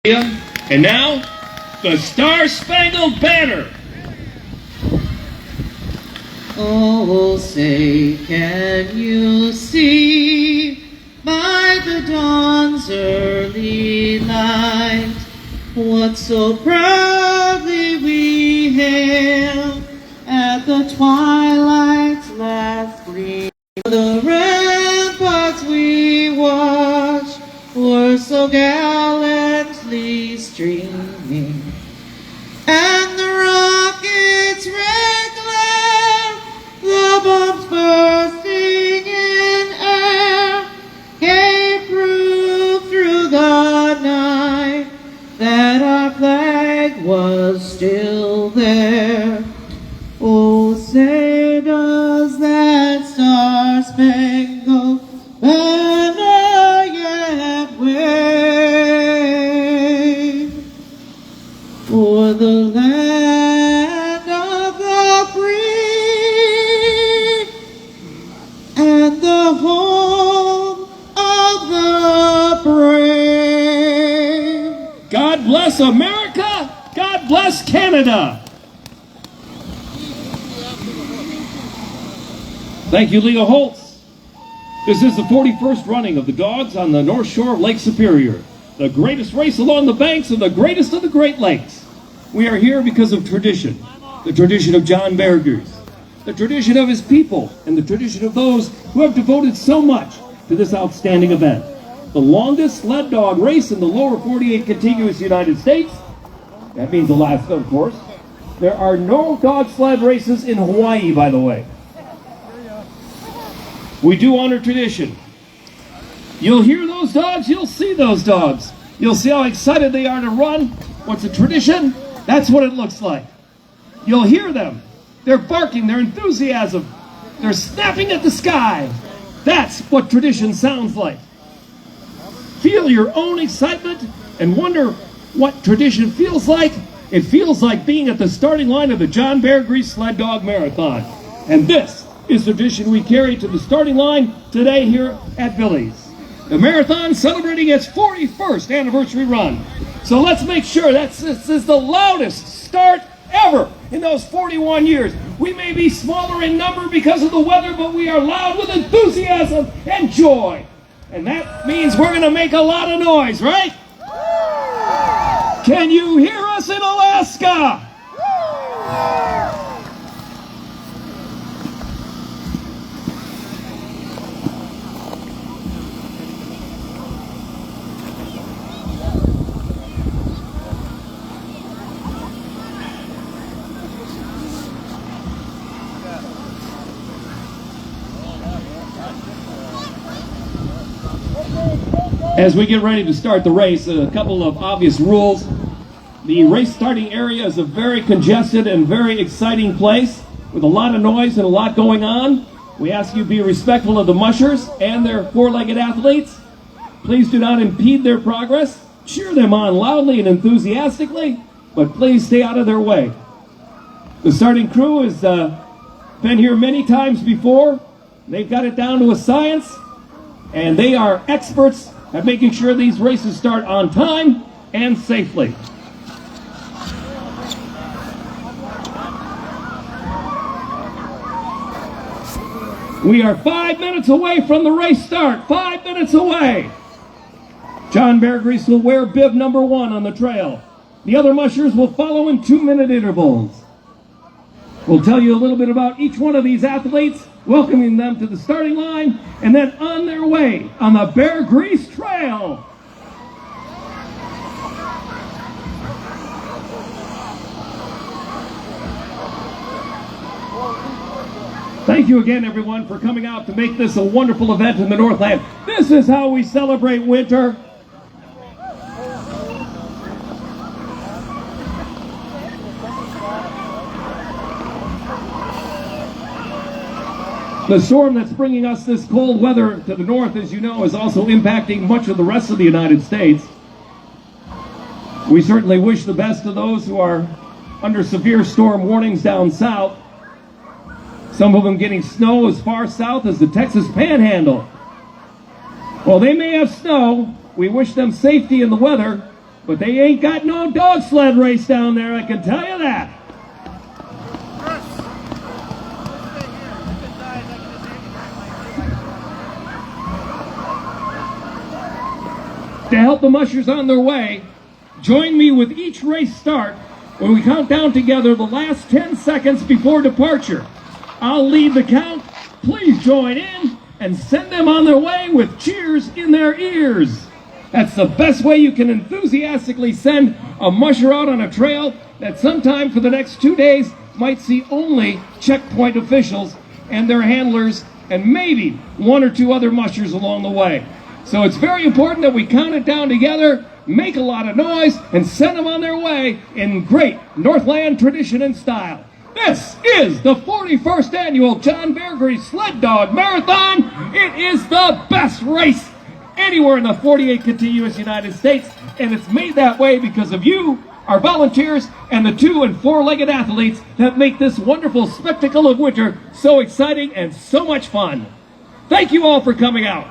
And now, the Star-Spangled Banner. Oh, say, can you see by the dawn's early light what so proudly we hailed at the twilight's last gleam? The ramparts we watched were so gallantly streaming, and the rockets' red glare, the bombs bursting in air, gave proof through the night that our flag was still there. Oh, say does that star-spangled banner yet wave o'er the land of the free and the home of the brave? God bless America. God bless Canada. Thank you, Leo Holtz. This is the 41st running of the Dogs on the North Shore of Lake Superior, the greatest race along the banks of the greatest of the Great Lakes. We are here because of tradition, the tradition of John Beargrease, the tradition of his people, and the tradition of those who have devoted so much to this outstanding event. The longest sled dog race in the lower 48 contiguous United States. That means Alaska, of course. There are no dog sled races in Hawaii, by the way. We do honor tradition. You'll hear those dogs, you'll see those dogs. You'll see how excited they are to run. What's a tradition? That's what it looks like. You'll hear them. They're barking, their enthusiasm. They're snapping at the sky. That's what tradition sounds like. Feel your own excitement and wonder what tradition feels like. It feels like being at the starting line of the John Beargrease Sled Dog Marathon. And this is the tradition we carry to the starting line today here at Billy's. The marathon celebrating its 41st anniversary run. So let's make sure this is the loudest start ever in those 41 years. We may be smaller in number because of the weather, but we are loud with enthusiasm and joy. And that means we're going to make a lot of noise, right? Can you hear us in Alaska? As we get ready to start the race, a couple of obvious rules. The race starting area is a very congested and very exciting place with a lot of noise and a lot going on. We ask you to be respectful of the mushers and their four-legged athletes. Please do not impede their progress. Cheer them on loudly and enthusiastically, but please stay out of their way. The starting crew has been here many times before. They've got it down to a science, and they are experts at making sure these races start on time and safely. We are 5 minutes away from the race start. 5 minutes away. John Beargrease will wear bib number 1 on the trail. The other mushers will follow in 2-minute intervals. We'll tell you a little bit about each one of these athletes, welcoming them to the starting line, and then on their way on the Beargrease Trail. Thank you again, everyone, for coming out to make this a wonderful event in the Northland. This is how we celebrate winter. The storm that's bringing us this cold weather to the north, as you know, is also impacting much of the rest of the United States. We certainly wish the best to those who are under severe storm warnings down south. Some of them getting snow as far south as the Texas Panhandle. While they may have snow, we wish them safety in the weather, but they ain't got no dog sled race down there, I can tell you that. To help the mushers on their way, join me with each race start when we count down together the last 10 seconds before departure. I'll lead the count. Please join in and send them on their way with cheers in their ears. That's the best way you can enthusiastically send a musher out on a trail that sometime for the next 2 days might see only checkpoint officials and their handlers and maybe 1 or 2 other mushers along the way. So it's very important that we count it down together, make a lot of noise, and send them on their way in great Northland tradition and style. This is the 41st annual John Bear Grease Sled Dog Marathon. It is the best race anywhere in the 48 contiguous United States, and it's made that way because of you, our volunteers, and the 2- and 4-legged athletes that make this wonderful spectacle of winter so exciting and so much fun. Thank you all for coming out.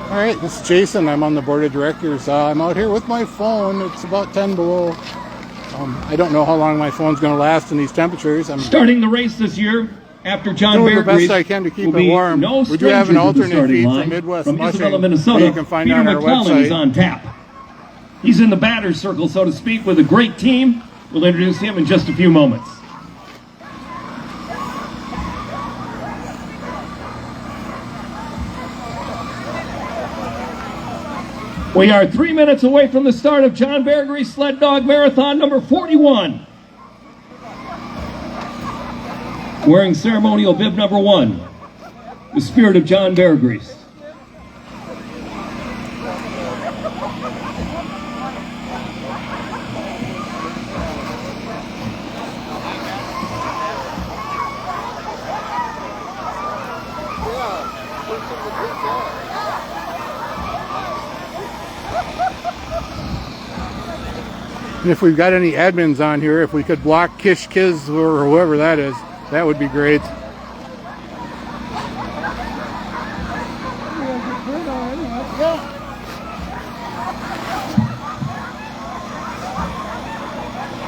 All right, this is Jason. I'm on the board of directors. I'm out here with my phone. It's about 10 below. I don't know how long my phone's going to last in these temperatures. I'm starting the race this year after John doing Bear the best Grease I can to keep will it be warm. no We do have an stranger to the alternate starting feed line. from Midwest From Mushing Isabella, that Minnesota. you can find Peter on our McClellan is website. on tap. He's in the batter's circle, so to speak, with a great team. We'll introduce him in just a few moments. We are 3 minutes away from the start of John Bear Grease Sled Dog Marathon number 41. Wearing ceremonial bib number 1, the spirit of John Bear Grease. And if we've got any admins on here, if we could block Kish Kiz or whoever that is, that would be great.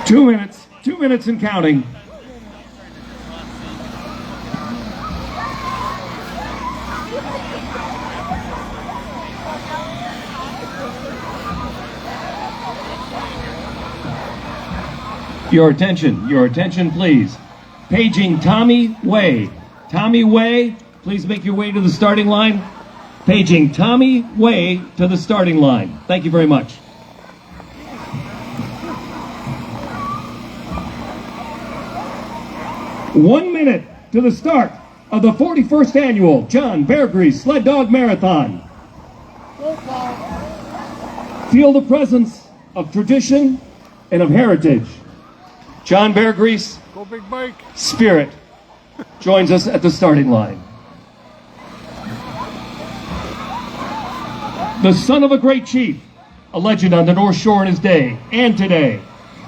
Two minutes and counting. Your attention, please. Paging Tommy Way. Tommy Way, please make your way to the starting line. Paging Tommy Way to the starting line. Thank you very much. One minute to the start of the 41st annual John Bear Grease Sled Dog Marathon. Feel the presence of tradition and of heritage. John Bear Grease, Go Big Mike. Spirit, joins us at the starting line. The son of a great chief, a legend on the North Shore in his day and today.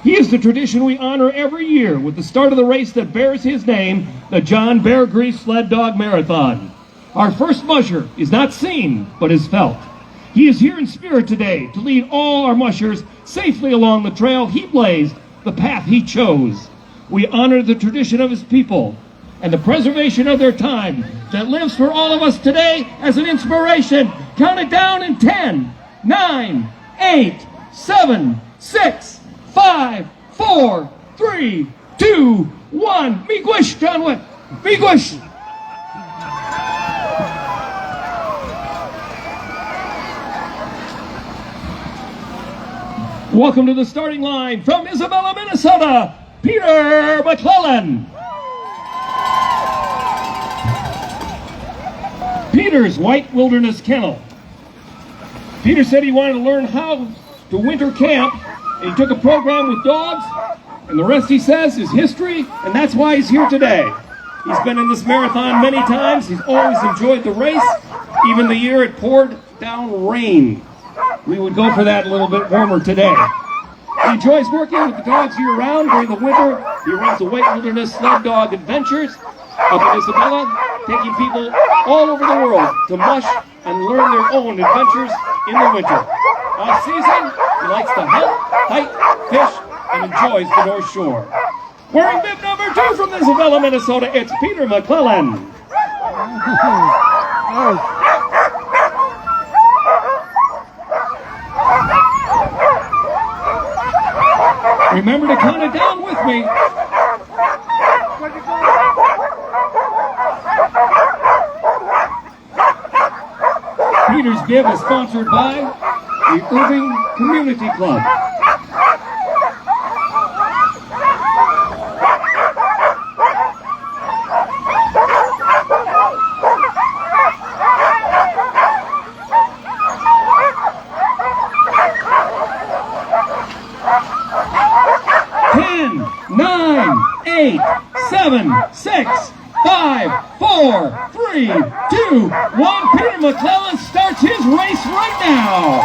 He is the tradition we honor every year with the start of the race that bears his name, the John Bear Grease Sled Dog Marathon. Our first musher is not seen, but is felt. He is here in spirit today to lead all our mushers safely along the trail he blazed, the path he chose. We honor the tradition of his people and the preservation of their time that lives for all of us today as an inspiration. Count it down in 10, 9, 8, 7, 6, 5, 4, 3, 2, 1. Miigwech, John Wick. Miigwech. Welcome to the starting line from Isabella, Minnesota, Peter McClellan. Peter's White Wilderness Kennel. Peter said he wanted to learn how to winter camp, and he took a program with dogs, and the rest, he says, is history, and that's why he's here today. He's been in this marathon many times. He's always enjoyed the race, even the year it poured down rain. We would go for that a little bit warmer today. He enjoys working with the dogs year-round. During the winter, he runs the White Wilderness Sled Dog Adventures up in Isabella, taking people all over the world to mush and learn their own adventures in the winter. Off-season, he likes to hunt, hike, fish, and enjoys the North Shore. Wearing bib number 2 from Isabella, Minnesota, it's Peter McClellan. Remember to count it down with me. Peter's bib is sponsored by the Irving Community Club. Eight, 7, 6, 5, 4, 3, 2, 1. Peter McClellan starts his race right now.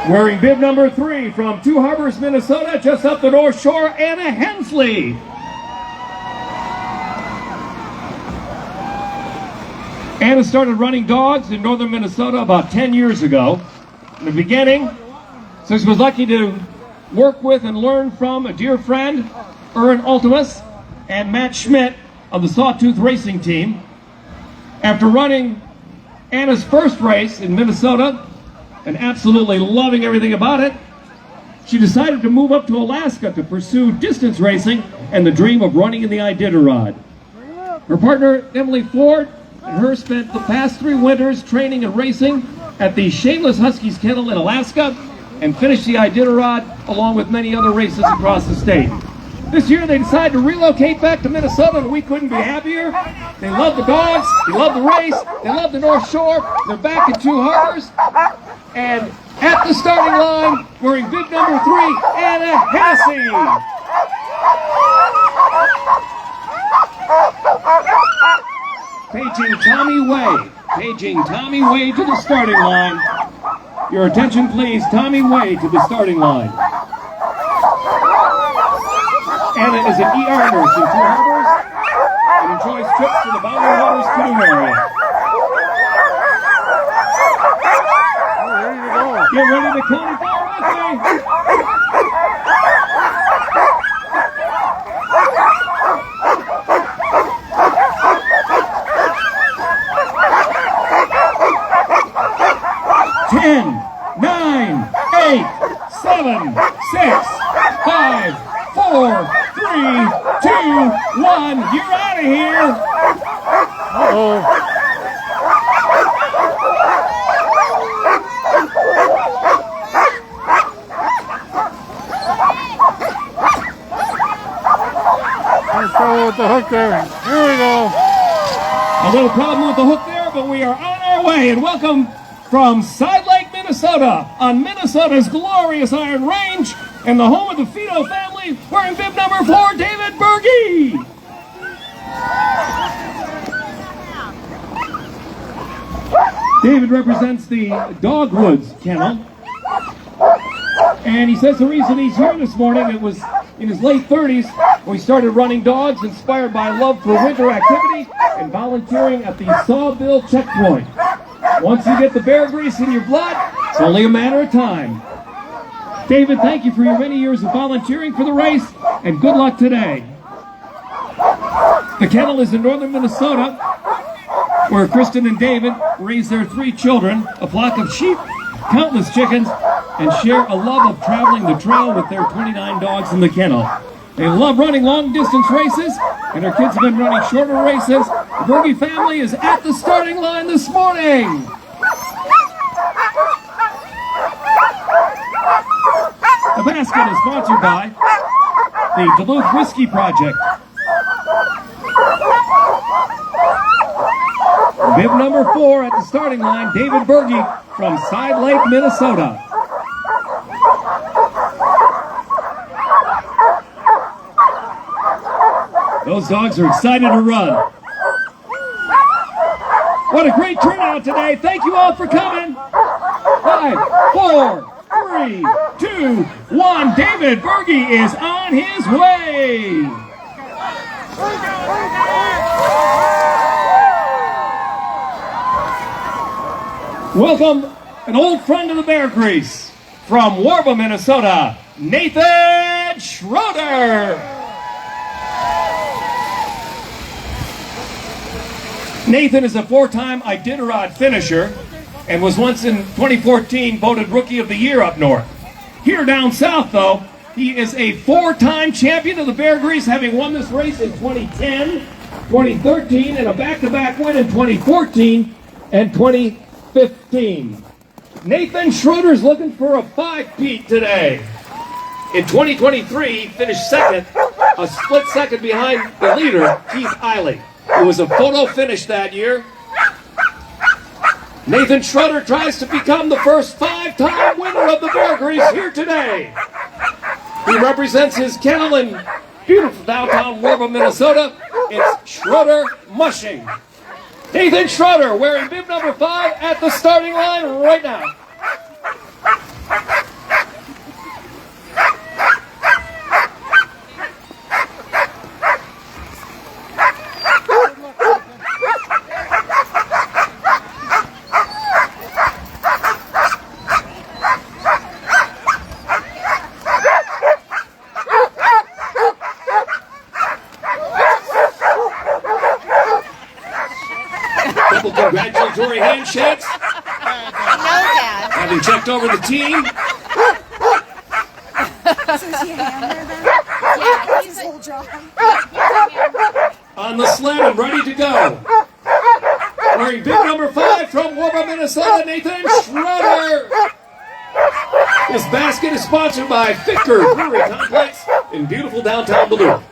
Wearing bib number 3 from Two Harbors, Minnesota, just up the North Shore, Anna Hensley. Anna started running dogs in northern Minnesota about 10 years ago. In the beginning, so she was lucky to work with and learn from a dear friend, Ern Ultimus, and Matt Schmidt of the Sawtooth Racing Team. After running Anna's first race in Minnesota and absolutely loving everything about it, she decided to move up to Alaska to pursue distance racing and the dream of running in the Iditarod. Her partner, Emily Ford, and her spent the past 3 winters training and racing at the Shameless Huskies Kennel in Alaska and finished the Iditarod along with many other races across the state. This year they decided to relocate back to Minnesota, and we couldn't be happier. They love the dogs, they love the race, they love the North Shore. They're back in Two Harbors, and at the starting line, wearing bib number 3, Anna Hennessy. Paging Tommy Way. Paging Tommy Way to the starting line. Your attention, please. Tommy Way to the starting line. Anna is an ER nurse in Two Harbors and enjoys trips to the Boundary Waters canoe area. Get ready to count it down with me. Ten, 9, 8, 7, 6, 5, 4, 3, 2, 1. You're out of here. Uh-oh. There's trouble with the hook there. Here we go. A little problem with the hook there, but we are on our way. And welcome from Side Lake, Minnesota, on Minnesota's glorious Iron Range, and the home of the Fido family, wearing bib number 4, David Berge. David represents the Dogwoods Kennel, and he says the reason he's here this morning, it was in his late 30s when he started running dogs, inspired by love for winter activity and volunteering at the Sawbill Checkpoint. Once you get the bear grease in your blood, it's only a matter of time. David, thank you for your many years of volunteering for the race, and good luck today. The kennel is in northern Minnesota, where Kristen and David raise their 3 children, a flock of sheep, countless chickens, and share a love of traveling the trail with their 29 dogs in the kennel. They love running long-distance races, and their kids have been running shorter races. The Berge family is at the starting line this morning. The basket is sponsored by the Duluth Whiskey Project. Bib number 4 at the starting line, David Berge from Side Lake, Minnesota. Those dogs are excited to run. What a great turnout today. Thank you all for coming. 5, 4, 3, 2, 1. David Berge is on his way. Welcome, an old friend of the Bear Grease from Warba, Minnesota, Nathan Schroeder. Nathan is a 4-time Iditarod finisher and was once in 2014 voted Rookie of the Year up north. Here down south, though, he is a 4-time champion of the Bear Grease, having won this race in 2010, 2013, and a back-to-back win in 2014 and 2015. Nathan Schroeder's looking for a 5-peat today. In 2023, he finished second, a split second behind the leader, Keith Eiley. It was a photo finish that year. Nathan Schroeder tries to become the first 5-time winner of the Bear Grease here today. He represents his kennel in beautiful downtown Warba, Minnesota. It's Schroeder Mushing. Nathan Schroeder wearing bib number 5 at the starting line right now. Couple congratulatory handshakes. I know that. Having checked over the team. Yeah, he's whole job. On the sled and ready to go. Wearing bib number 5 from Warba, Minnesota, Nathan Schroeder. This basket is sponsored by Ficker Brewery Complex in beautiful downtown Duluth.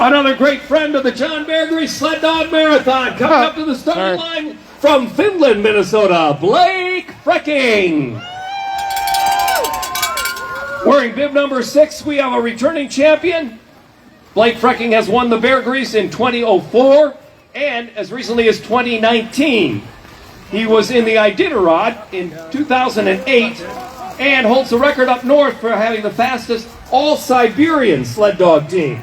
Another great friend of the John Bear Grease Sled Dog Marathon coming up to the starting line from Finland, Minnesota, Blake Frecking. Wearing bib number 6, we have a returning champion. Blake Frecking has won the Bear Grease in 2004 and as recently as 2019. He was in the Iditarod in 2008 and holds the record up north for having the fastest all-Siberian sled dog team.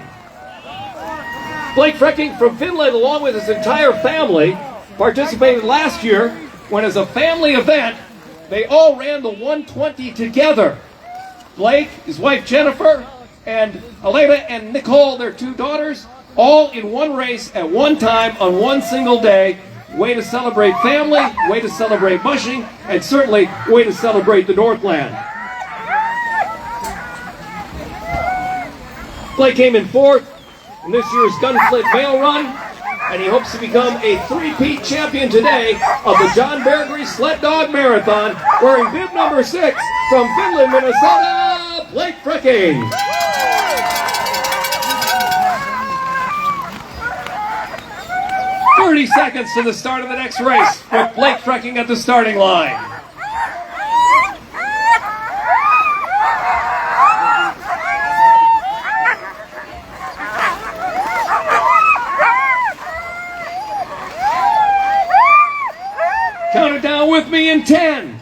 Blake Frecking from Finland, along with his entire family, participated last year when, as a family event, they all ran the 120 together. Blake, his wife Jennifer, and Elena and Nicole, their 2 daughters, all in one race at one time on one single day. Way to celebrate family, way to celebrate mushing, and certainly way to celebrate the Northland. Blake came in 4th in this year's Gunflint Mail Run, and he hopes to become a 3-peat champion today of the John Bear Grease Sled Dog Marathon, wearing bib number 6 from Finland, Minnesota, Blake Frecking. "30 seconds to the start of the next race with Blake Frecking at the starting line. Count it down with me in 10,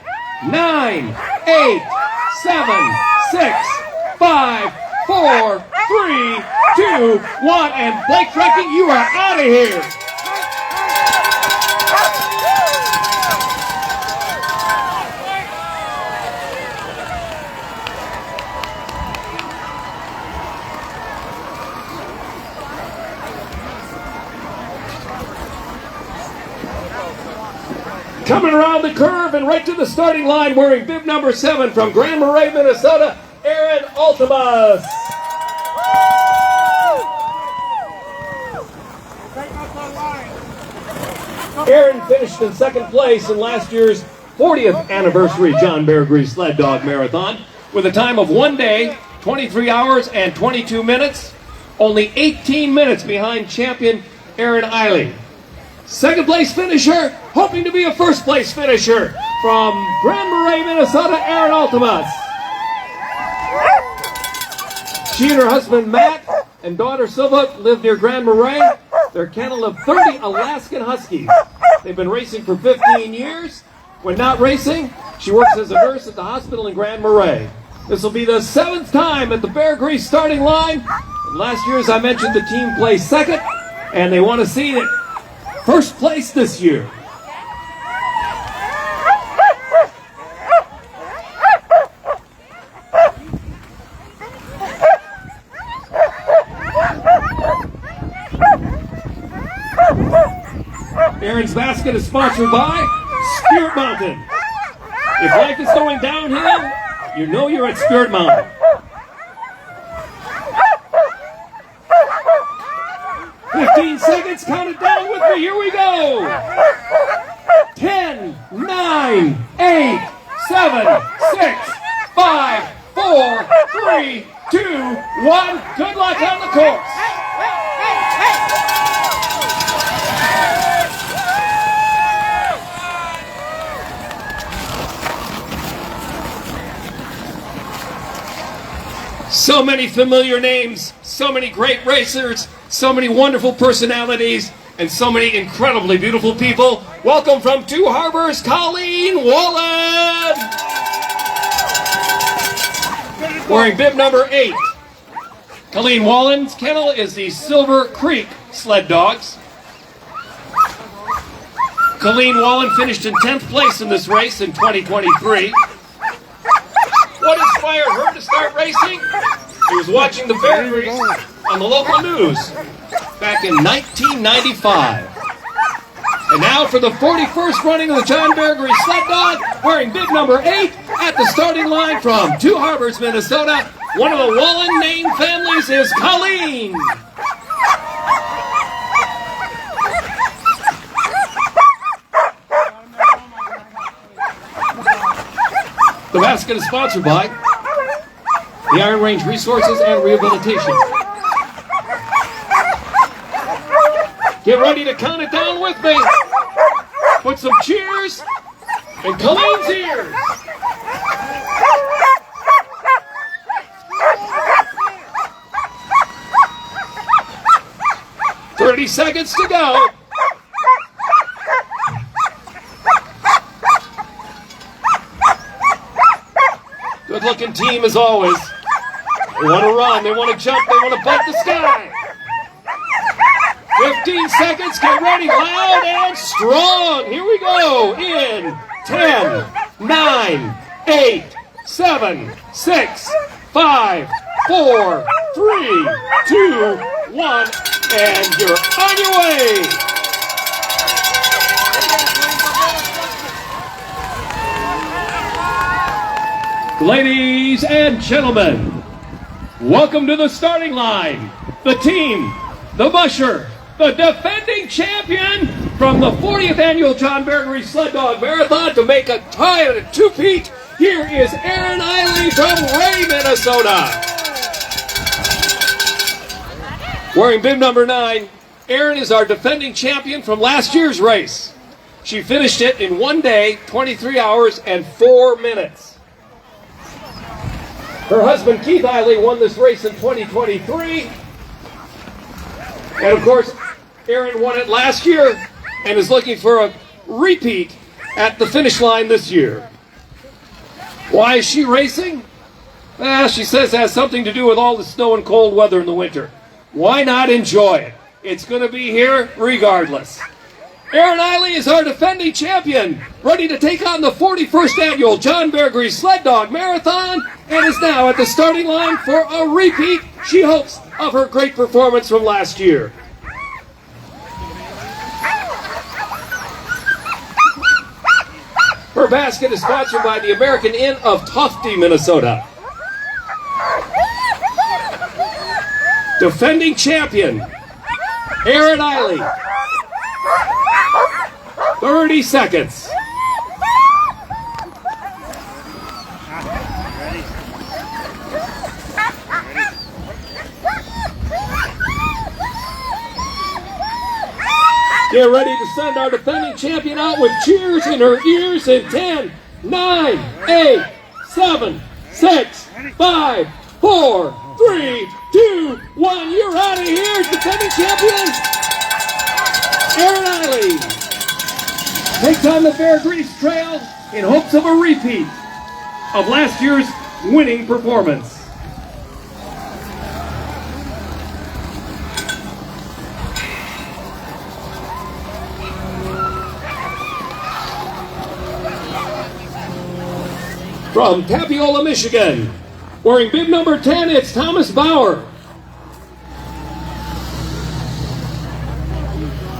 9, 8, 7, 6, 5, 4, 3, 2, 1, and Blake Frecking, you are out of here. Coming around the curve and right to the starting line, wearing bib number 7 from Grand Marais, Minnesota, Aaron Altamas. Aaron finished in 2nd place in last year's 40th anniversary John Bear Grease Sled Dog Marathon with a time of 1 day, 23 hours and 22 minutes, only 18 minutes behind champion Aaron Eiley. Second place finisher, hoping to be a first place finisher from Grand Marais, Minnesota, Aaron Altemus. She and her husband Matt and daughter Silva live near Grand Marais. They're a kennel of 30 Alaskan Huskies. They've been racing for 15 years. When not racing, she works as a nurse at the hospital in Grand Marais. This will be the 7th time at the Bear Grease starting line. And last year, as I mentioned, the team placed second, and they want to see it first place this year. Aaron's basket is sponsored by Spirit Mountain. If life is going downhill, you know you're at Spirit Mountain. Seconds, count it down with me. Here we go. 10, 9, 8, 7, 6, 5, 4, 3, 2, 1. Good luck on the course. So many familiar names, so many great racers, so many wonderful personalities, and so many incredibly beautiful people. Welcome from Two Harbors, Colleen Wallen! Wearing bib number 8. Colleen Wallen's kennel is the Silver Creek Sled Dogs. Colleen Wallen finished in 10th place in this race in 2023. What inspired her to start racing? She was watching the Bear Grease on the local news back in 1995. And now for the 41st running of the John Bear Grease Sled Dog, wearing bib number 8 at the starting line from Two Harbors, Minnesota. One of the Wallen name families is Colleen. The basket is sponsored by the Iron Range Resources and Rehabilitation. Get ready to count it down with me. Put some cheers in Colleen's ears. 30 seconds to go. Good looking team as always. They want to run, they want to jump, they want to bump the sky. 15 seconds, get ready, loud and strong. Here we go in 10, 9, 8, 7, 6, 5, 4, 3, 2, 1, and you're on your way. Ladies and gentlemen, welcome to the starting line. The team, the musher, the defending champion from the 40th annual John Bear Grease Sled Dog Marathon to make a tie at a two-peat. Here is Aaron Eiley from Ray, Minnesota. Wearing bib number 9, Aaron is our defending champion from last year's race. She finished it in 1 day, 23 hours, and 4 minutes. Her husband, Keith Eiley, won this race in 2023. And of course, Aaron won it last year and is looking for a repeat at the finish line this year. Why is she racing? She says it has something to do with all the snow and cold weather in the winter. Why not enjoy it? It's going to be here regardless. Aaron Eiley is our defending champion, ready to take on the 41st annual John Bear Grease Sled Dog Marathon, and is now at the starting line for a repeat, she hopes, of her great performance from last year. Her basket is sponsored by the American Inn of Tofte, Minnesota. Defending champion, Aaron Eiley. 30 seconds. Get ready to send our defending champion out with cheers in her ears in 10, 9, 8, 7, 6, 5, 4, 3, 2, 1. You're out of here, defending champions, Erin Eiley. Takes on the Bear Grease Trail in hopes of a repeat of last year's winning performance. From Tapiola, Michigan, wearing bib number 10, it's Thomas Bauer.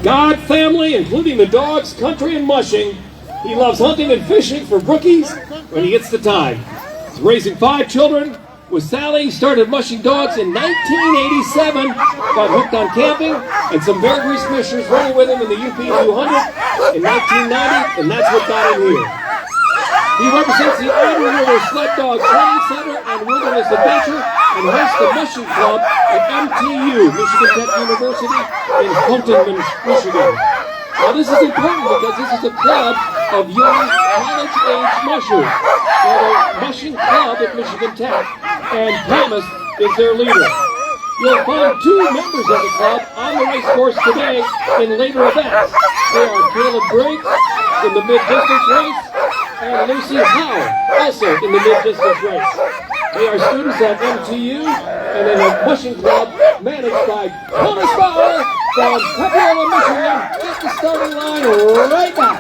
God, family, including the dogs, country, and mushing. He loves hunting and fishing for brookies when he gets the time. He's raising 5 children with Sally. He started mushing dogs in 1987, got hooked on camping, and some Bear Grease Fishers running with him in the UP 200 in 1990, and that's what got him here. He represents the Otter River Sled Dog Training Center and Wilderness Adventure and hosts the Mushing Club at MTU, Michigan Tech University in Houghton, Michigan. Now this is important because this is a club of young college-age mushers. They're the Mushing Club at Michigan Tech, and Thomas is their leader. You'll find 2 members of the club on the race course today in later events. They are Caleb Briggs in the mid-distance race, and Lucy Howe, also in the mid-distance race. They are students at MTU and in a mushing club managed by Thomas Bauer from Tapiola, Michigan, at the starting line right now.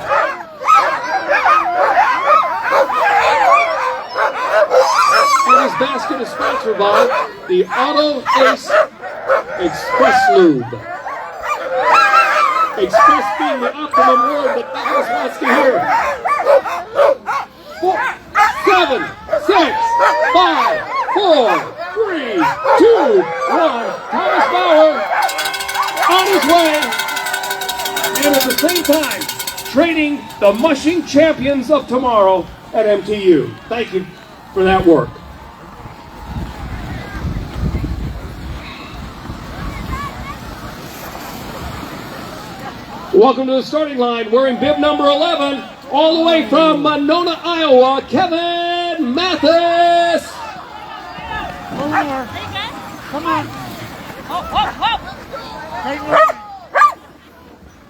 And his basket is sponsored by the Auto Ace Express Lube. Express being the optimum word that Thomas wants to hear. 4, 7, 6, 5, 4, 3, 2, 1. Thomas Bauer on his way, and at the same time training the mushing champions of tomorrow at MTU. Thank you for that work. Welcome to the starting line, wearing bib number 11, all the way from Monona, Iowa, Kevin Mathis. One more. Come on.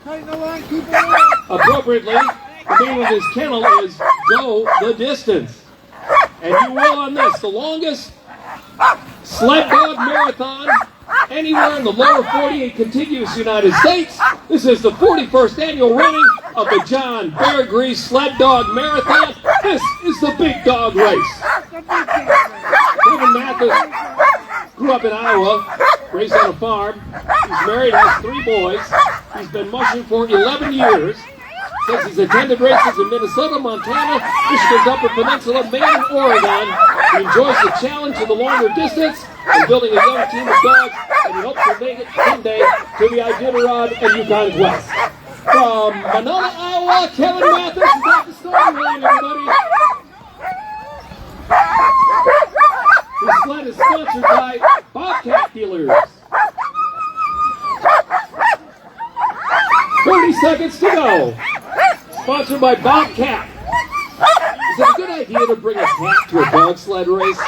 Tighten the line, keep it on. Appropriately, the name of his kennel is Go the Distance. And you will on this, the longest sled dog marathon anywhere in the lower 48 contiguous United States. This is the 41st annual running of the John Bear Grease Sled Dog Marathon. This is the big dog race. Kevin Mathis grew up in Iowa, raised on a farm. He's married, has 3 boys. He's been mushing for 11 years. Says he's attended races in Minnesota, Montana, Michigan's Upper Peninsula, Maine, and Oregon. He enjoys the challenge of the longer distance and building a young team of dogs, and he hopes to make it someday to the Iditarod and Yukon Quest. From Monona, Iowa, Kevin Mathis is at the starting line, everybody. This sled is sponsored by Bobcat Dealers. 30 seconds to go. Sponsored by Bobcat. Is it a good idea to bring a cat to a dog sled race?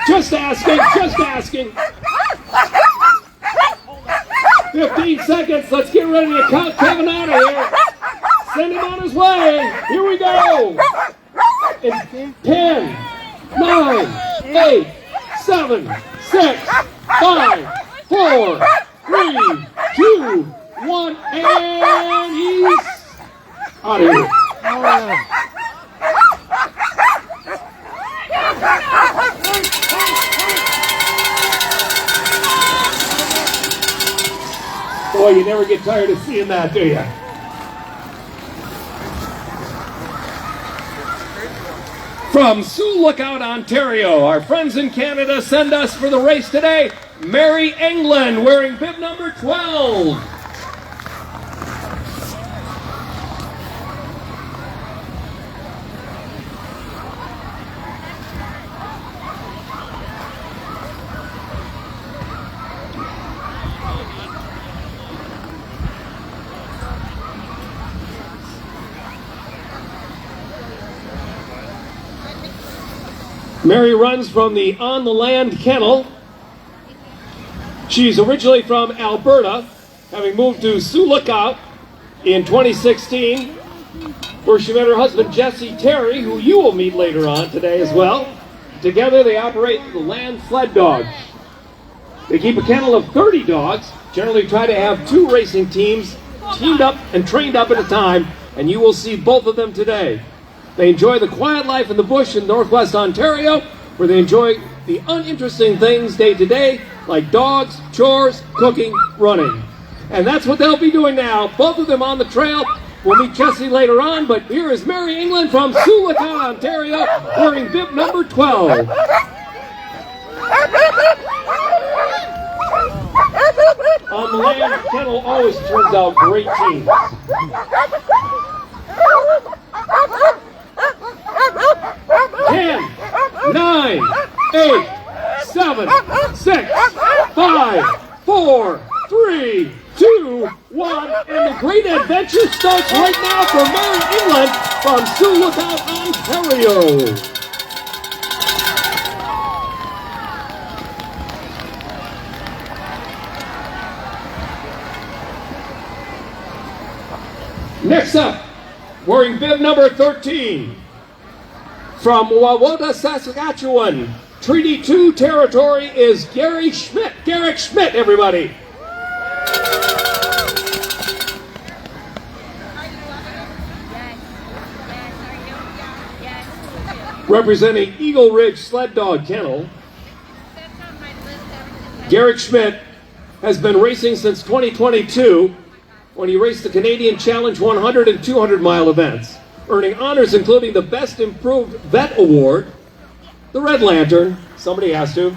Just asking, just asking. 15 seconds, let's get ready to count Kevin out of here. Send him on his way. Here we go. In 10, 9, 8, 7, 6, 5, 4, 3, 2, 1, and he's out of here. Boy, you never get tired of seeing that, do you? From Sioux Lookout, Ontario, our friends in Canada send us for the race today, Mary England, wearing bib number 12. Mary runs from the On the Land Kennel. She's originally from Alberta, having moved to Sioux Lookout in 2016, where she met her husband Jesse Terry, who you will meet later on today as well. Together they operate the Land Sled Dogs. They keep a kennel of 30 dogs, generally try to have 2 racing teams teamed up and trained up at a time, and you will see both of them today. They enjoy the quiet life in the bush in northwest Ontario, where they enjoy the uninteresting things day to day, like dogs, chores, cooking, running. And that's what they'll be doing now, both of them on the trail. We'll meet Jesse later on, but here is Mary England from Sioux Lookout, Ontario, wearing bib number 12. On the Land Kennel always turns out great teams. 10, 9, 8, 7, 6, 5, 4, 3, 2, 1, and the great adventure starts right now for Mary England from Sioux Lookout, Ontario. Next up, wearing bib number 13, from Wawota, Saskatchewan, Treaty 2 territory, is Gary Schmidt. Garrick Schmidt, everybody. Representing Eagle Ridge Sled Dog Kennel, Garrick Schmidt has been racing since 2022, when he raced the Canadian Challenge 100 and 200 mile events, earning honors including the Best Improved Vet Award, the Red Lantern, somebody has to,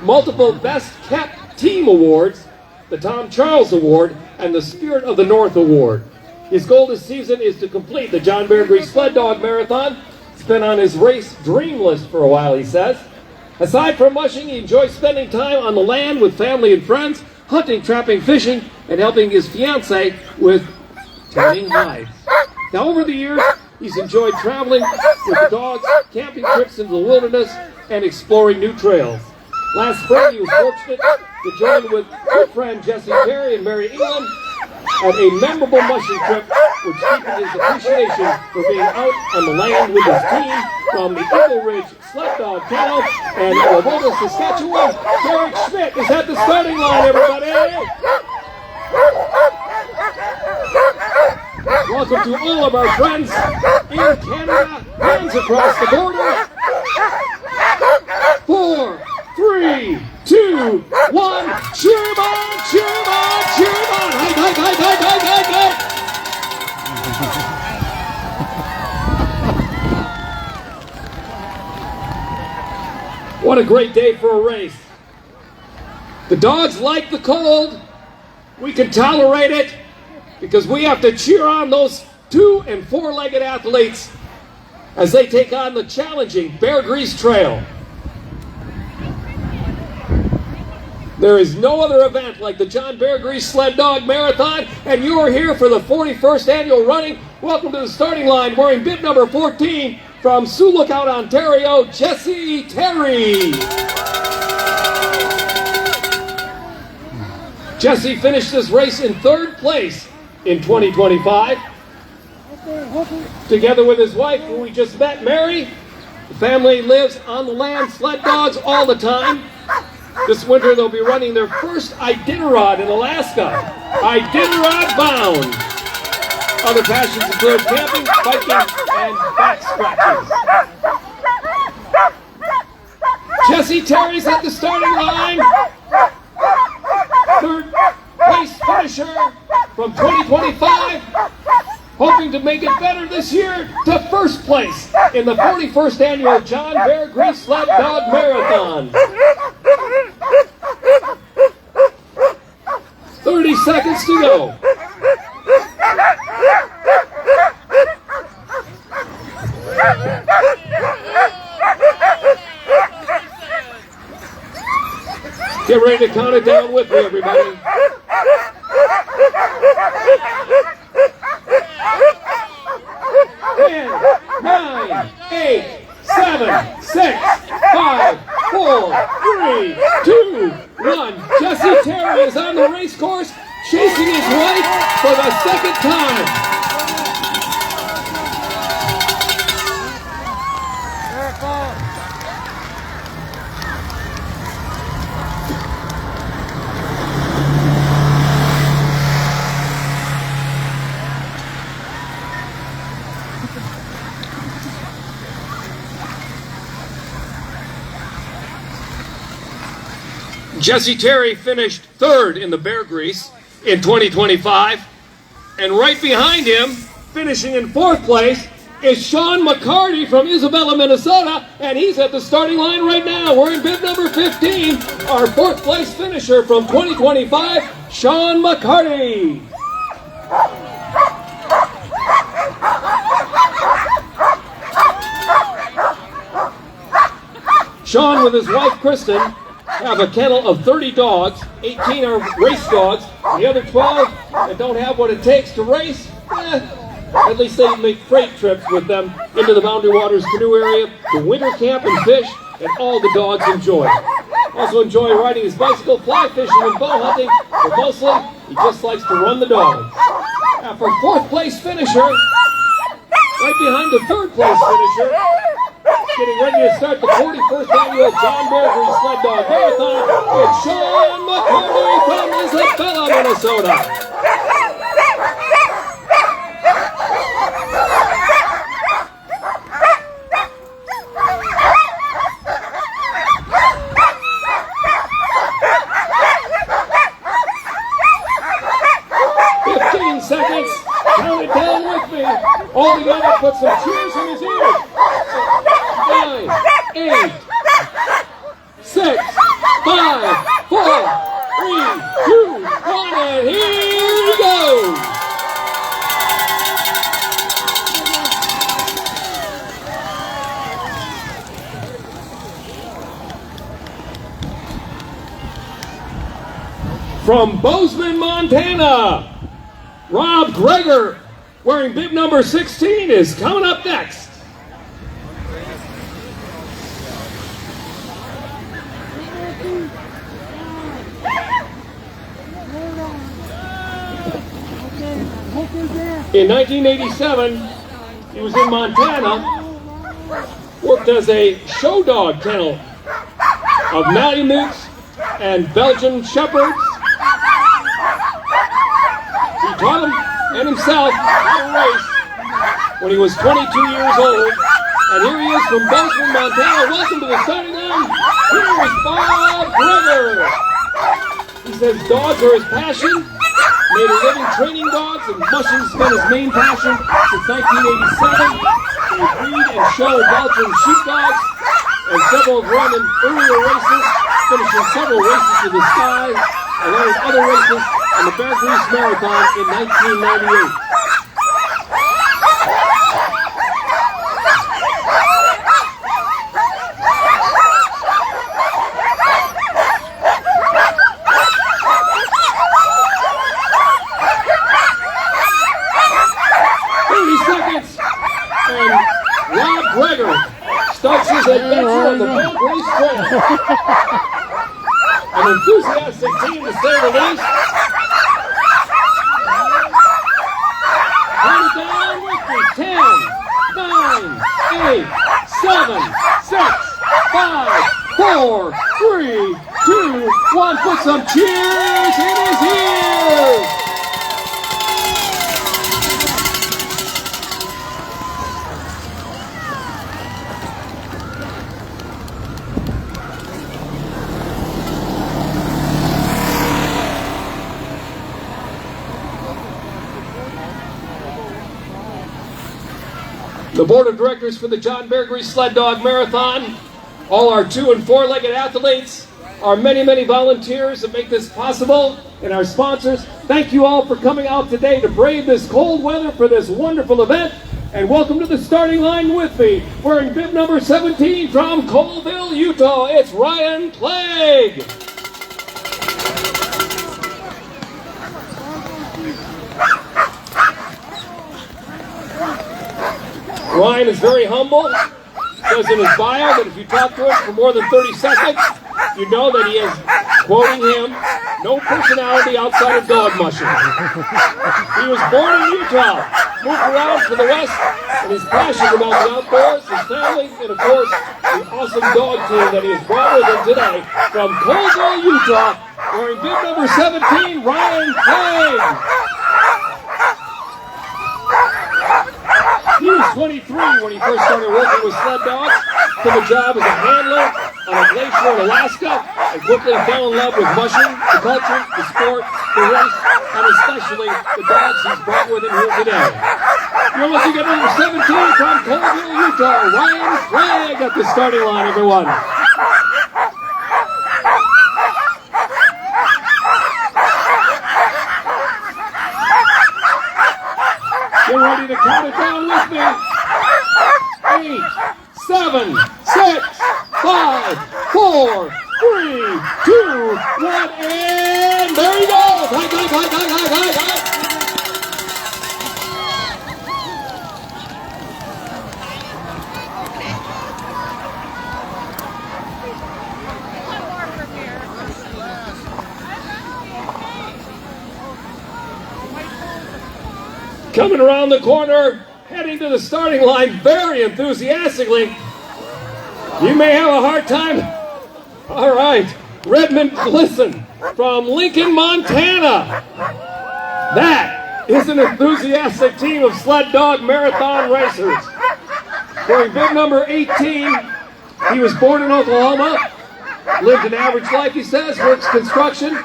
multiple Best Kept Team Awards, the Tom Charles Award, and the Spirit of the North Award. His goal this season is to complete the John Bear Grease Sled Dog Marathon. It's been on his race dream list for a while, he says. Aside from mushing, he enjoys spending time on the land with family and friends, hunting, trapping, fishing, and helping his fiancée with tending hives. Now, over the years, he's enjoyed traveling with the dogs, camping trips into the wilderness, and exploring new trails. Last spring, he was fortunate to join with good friend Jesse Terry and Mary England at a memorable mushing trip, which deepened his appreciation for being out on the land with his team from the Eagle Ridge Sled Dog Kennel and Wawota, Saskatchewan. Garrick Schmidt is at the starting line, everybody! Welcome to all of our friends in Canada, hands across the border. 4, 3, 2, 1, cheer him on, cheer him on, cheer him on! Hike! What a great day for a race. The dogs like the cold. We can tolerate it because we have to cheer on those 2- and 4-legged athletes as they take on the challenging Bear Grease Trail. There is no other event like the John Bear Grease Sled Dog Marathon, and you are here for the 41st annual running. Welcome to the starting line, wearing bib number 14, from Sioux Lookout, Ontario, Jesse Terry. Jesse finished this race in 3rd place in 2025. Together with his wife, who we just met, Mary, the family lives on the land, sled dogs all the time. This winter, they'll be running their first Iditarod in Alaska. Iditarod bound. Other passions include camping, biking, and back scratches. Jesse Terry's at the starting line. 3rd place finisher from 2025. Hoping to make it better this year to 1st place in the 41st annual John Bear Grease Sled Dog Marathon. 30 seconds to go. Get ready to count it down with me, everybody. 10, 9, 8, 7, 6, 5, 4, 3, 2, 1. Jesse Terry is on the race course, chasing his wife for the second time. Jesse Terry finished third in the Bear Grease in 2025. And right behind him, finishing in fourth place, is Sean McCarty from Isabella, Minnesota. And he's at the starting line right now. We're in bib number 15. Our fourth place finisher from 2025, Sean McCarty. Sean with his wife Kristen have a kennel of 30 dogs. 18 are race dogs. The other 12 that don't have what it takes to race, at least they make freight trips with them into the Boundary Waters canoe area to winter camp and fish, and all the dogs enjoy. Also enjoy riding his bicycle, fly fishing, and bow hunting, but mostly he just likes to run the dogs. Now for fourth place finisher, right behind the third place finisher, getting ready to start the 41st annual John Bear Grease Sled Dog Marathon, it's Sean McCarty from Isabella, Minnesota. Seconds, count it down with me. All together, put some cheers in his ears. 9, 8, 6, 5, 4, 3, 2, 1, and here we go. From Bozeman, Montana, Rob Greger, wearing bib number 16, is coming up next. In 1987, he was in Montana, worked as a show dog kennel of Malamutes and Belgian Shepherds. He taught him and himself how to race when he was 22 years old. And here he is from Bozeman, Montana. Welcome to the starting line. Here is Bob Greger. He says dogs are his passion. Made a living training dogs, and mushing's been his main passion since 1987. He breed and show Belgian sheepdogs, and several have run in earlier races, finishing several races to the sky, along with other races on the Bear Grease Marathon in 1998. Starts his adventure on the Bear Grease Trail. An enthusiastic team, to say the least. Count it down with me. 10, 9, 8, 7, 6, 5, 4, 3, 2, 1. Put some cheers in his ears. The board of directors for the John Bear Grease Sled Dog Marathon, all our 2- and 4-legged athletes, our many, many volunteers that make this possible, and our sponsors. Thank you all for coming out today to brave this cold weather for this wonderful event. And welcome to the starting line with me. Wearing bib number 17 from Colville, Utah, it's Ryan Clegg. Ryan is very humble. says in his bio that if you talk to him for more than 30 seconds, you know that he is, quoting him, no personality outside of dog mushing. He was born in Utah, moved around to the West, and is passionate about the outdoors, his family, and of course, the awesome dog team that he has brought with him today from Colville, Utah, wearing bib number 17, Ryan Craig. He was 23 when he first started working with sled dogs, took a job as a handler on a glacier in Alaska, and quickly fell in love with mushing, the culture, the sport, the race, and especially the dogs he's brought with him here today. You're looking at number 17 from Colville, Utah, Ryan Craig at the starting line, everyone. Get ready to count it down with me. 8, 7, 6, 5, 4, 3, 2, 1, and there he goes. Hi. Coming around the corner, heading to the starting line very enthusiastically. You may have a hard time. All right, Redmond Glisson from Lincoln, Montana. That is an enthusiastic team of sled dog marathon racers. Wearing bib number 18, he was born in Oklahoma, lived an average life, he says, works construction,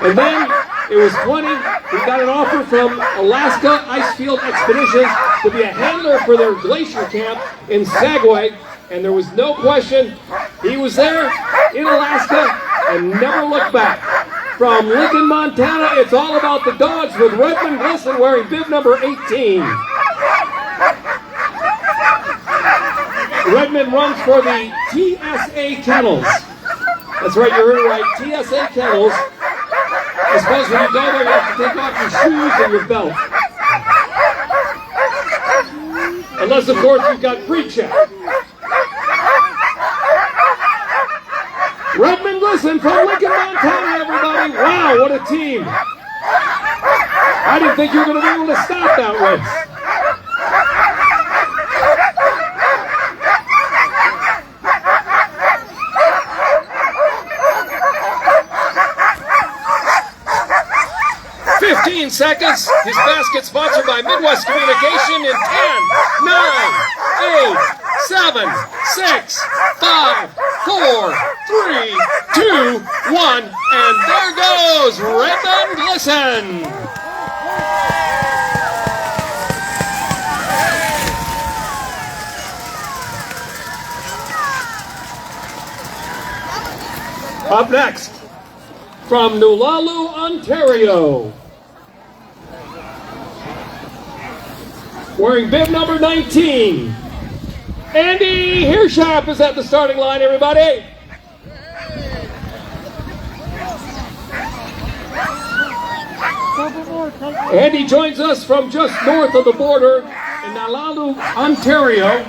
and then it was 20. He got an offer from Alaska Icefield Expeditions to be a handler for their glacier camp in Skagway, and there was no question. He was there in Alaska and never looked back. From Lincoln, Montana, it's all about the dogs with Redmond Glisson wearing bib number 18. Redmond runs for the TSA Kennels. That's right, you heard it right, TSA Kennels. I suppose when you go there, you have to take off your shoes and your belt. Unless, of course, you've got pre-check. Redmond Glisson from Lincoln, Montana, everybody. Wow, what a team. I didn't think you were going to be able to stop that race. Seconds. His basket sponsored by Midwest Communication in 10, 9, 8, 7, 6, 5, 4, 3, 2, 1, and there goes Redmond Glisson. Up next, from Nulalu, Ontario, wearing bib number 19, Andy Hirschap is at the starting line, everybody. Andy joins us from just north of the border in Nulalu, Ontario.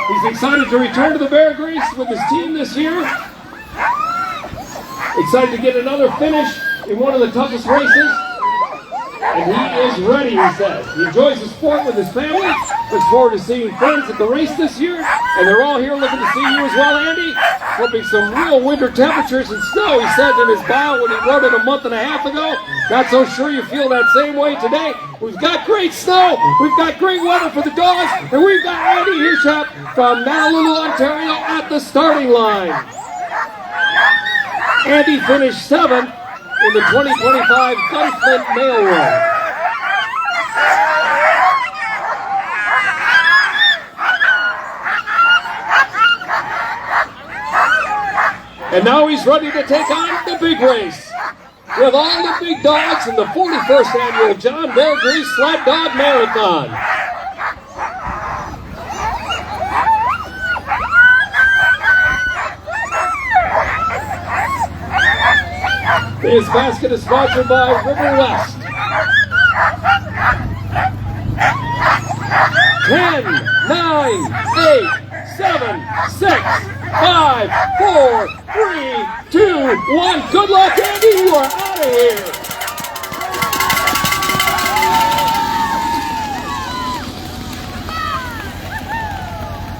He's excited to return to the Bear Grease with his team this year. Excited to get another finish in one of the toughest races. And he is ready, he says. He enjoys the sport with his family. Looks forward to seeing friends at the race this year. And they're all here looking to see you as well, Andy. Hoping some real winter temperatures and snow, he said in his bio when he wrote it a month and a half ago. Not so sure you feel that same way today. We've got great snow. We've got great weather for the dogs. And we've got Andy Hirschap from Nulalu, Ontario at the starting line. Andy finished 7th in the 2025 Gunflint Mail Run. And now he's ready to take on the big race with all the big dogs in the 41st annual John Bear Grease Sled Dog Marathon. His basket is sponsored by River West. 10, 9, 8, 7, 6, 5, 4, 3, 2, 1. Good luck, Andy. You are out of here.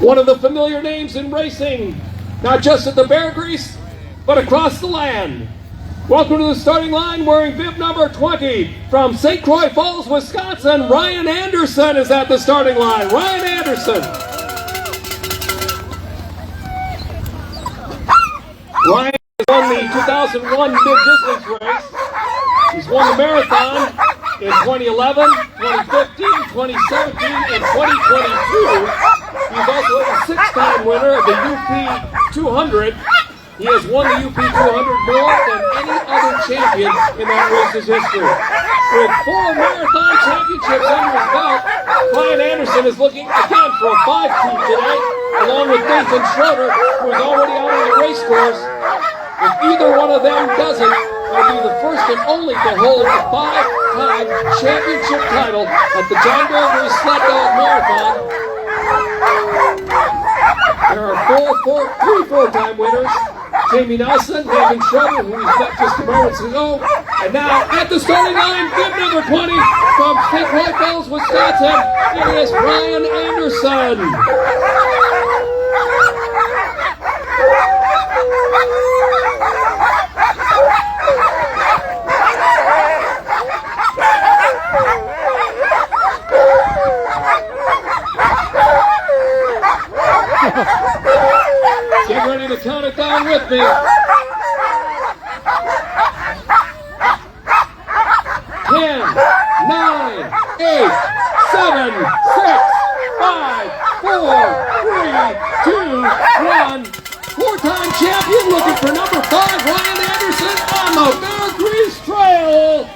One of the familiar names in racing, not just at the Bear Grease, but across the land. Welcome to the starting line, wearing bib number 20 from St. Croix Falls, Wisconsin. Ryan Anderson is at the starting line. Ryan Anderson. Ryan has won the 2001 mid-distance race. He's won the marathon in 2011, 2015, 2017, and 2022. He's also a six-time winner of the UP 200. He has won the UP 200 more than any other champion in that race's history. With 4 marathon championships under his belt, Ryan Anderson is looking again for a 5-peat today, along with Nathan Schroeder, who is already out on the race course. If either one of them doesn't, they'll be the first and only to hold a 5-time championship title at the John Bear Sled Dog Marathon. There are 3 4-time winners. Jamie Nelson, Nathan Schroeder, who we met just a moment ago. And now at the starting line, bib number 20 from St. Croix Falls, Wisconsin, it is Ryan Anderson. Get ready to count it down with me. 10, 9, 8, 7, 6, 5, 4, 3, 2, 1. 4-time champion looking for number 5, Ryan Anderson on the Bear Grease Trail.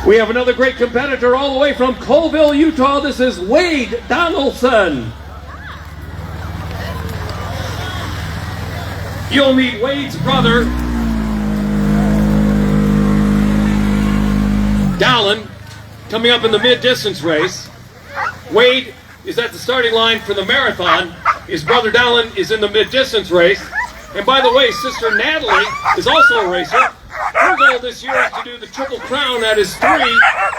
We have another great competitor all the way from Colville, Utah. This is Wade Donaldson. You'll meet Wade's brother, Dallin, coming up in the mid-distance race. Wade is at the starting line for the marathon. His brother Dallin is in the mid-distance race. And by the way, sister Natalie is also a racer. Her goal this year is to do the Triple Crown at his 3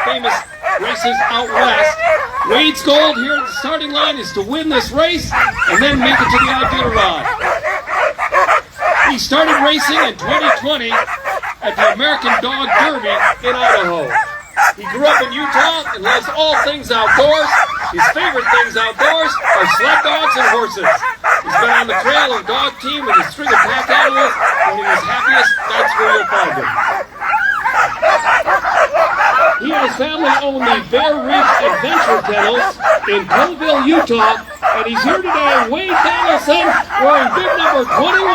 famous races out west. Wade's goal here at the starting line is to win this race and then make it to the Iditarod. He started racing in 2020 at the American Dog Derby in Idaho. He grew up in Utah and loves all things outdoors. His favorite things outdoors are sled dogs and horses. He's been on the trail and dog team with his string of pack animals. When he was happiest, that's where you'll find him. He and his family own the Bear Reef Adventure Kennels in Colville, Utah, and he's here today, Wade Donaldson, wearing bib number 21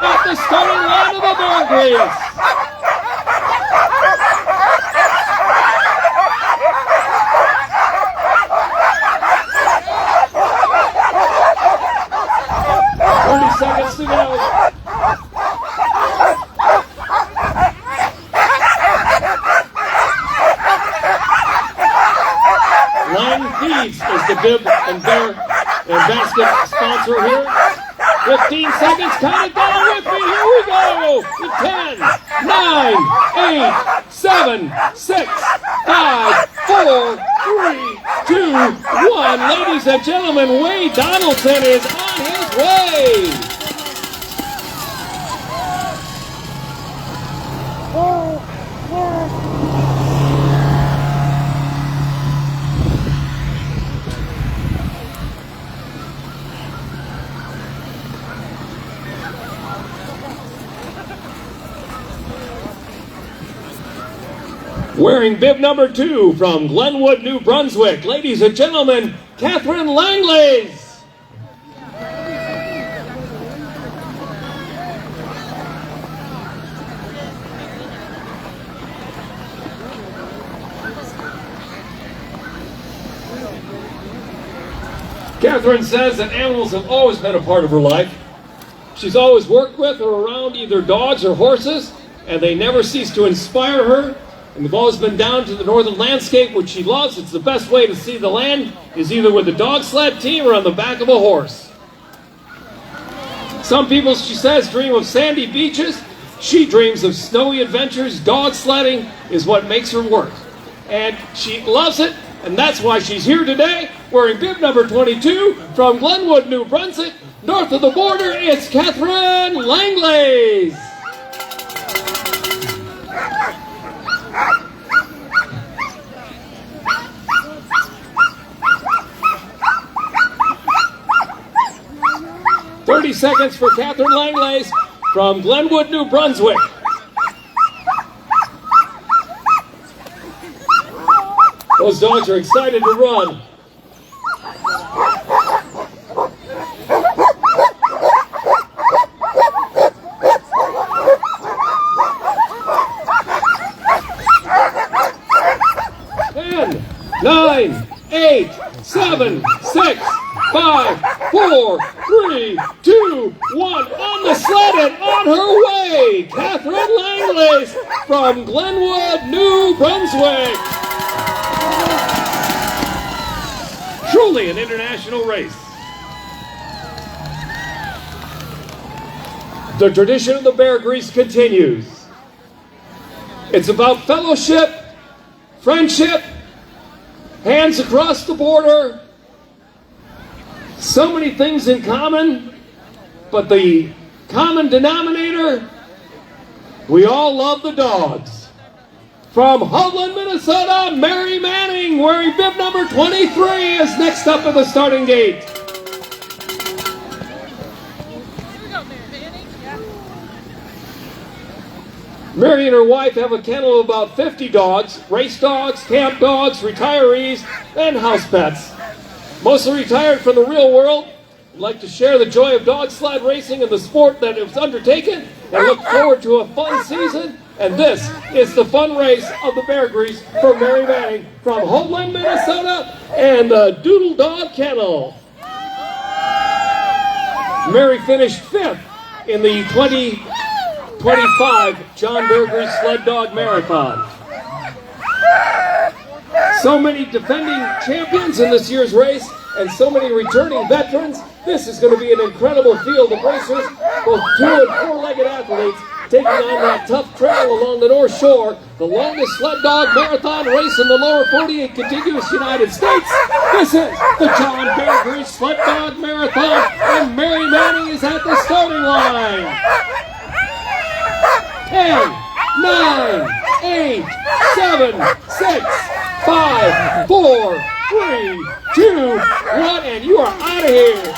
at the starting line of the Bear Grease. Seconds to go. Lang Feeds is the bib and bear and basket sponsor here. 15 seconds, count it down with me. Here we go. 10, 9, 8, 7, 6, 5, 4, 3, 2, 1. Ladies and gentlemen, Wade Donaldson is on his way. Wearing bib number 2 from Glenwood, New Brunswick, ladies and gentlemen, Catherine Langlays. Catherine says that animals have always been a part of her life. She's always worked with or around either dogs or horses, and they never cease to inspire her And they've always been down to the northern landscape, which she loves. It's the best way to see the land, is either with the dog sled team or on the back of a horse. Some people, she says, dream of sandy beaches. She dreams of snowy adventures. Dog sledding is what makes her work. And she loves it, and that's why she's here today, wearing bib number 22 from Glenwood, New Brunswick. North of the border, it's Catherine Langlays. "30 seconds for Catherine Langlays from Glenwood, New Brunswick." Those dogs are excited to run. Ten, 9, 8, 7, 6, 5, 4, 3, 2, 1. On the sled and on her way, Catherine Langlays from Glenwood, New Brunswick. Truly an international race. The tradition of the Bear Grease continues. It's about fellowship, friendship, hands across the border, so many things in common, but the common denominator, we all love the dogs. From Hovland, Minnesota, Mary Manning, wearing bib number 23, is next up at the starting gate. Mary and her wife have a kennel of about 50 dogs, race dogs, camp dogs, retirees, and house pets. Mostly retired from the real world, would like to share the joy of dog sled racing and the sport that it was undertaken, and look forward to a fun season. And this is the fun race of the Bear Grease for Mary Manning from Homeland, Minnesota, and the Doodle Dog Kennel. Mary finished 5th in the 2025 John Bear Grease Sled Dog Marathon. So many defending champions in this year's race, and so many returning veterans. This is going to be an incredible field of racers, both 2- and 4-legged athletes, taking on that tough trail along the North Shore, the longest sled dog marathon race in the lower 48 contiguous United States. This is the John Bear Grease Sled Dog Marathon, and Mary Manning is at the starting line. 10, 9, 8, 7, 6, 5, 4, 3, 2, 1, and you are out of here.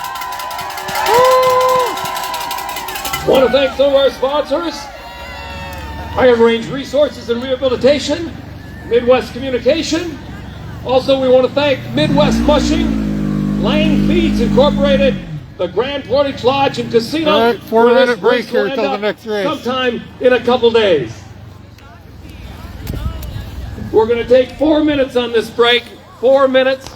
Want to thank some of our sponsors: Iron Range Resources and Rehabilitation, Midwest Communication. Also, we want to thank Midwest Mushing, Lang Feeds Incorporated, the Grand Portage Lodge and Casino. All right, 4-minute break here until the next race. Sometime in a couple days. We're going to take 4 minutes on this break. 4 minutes.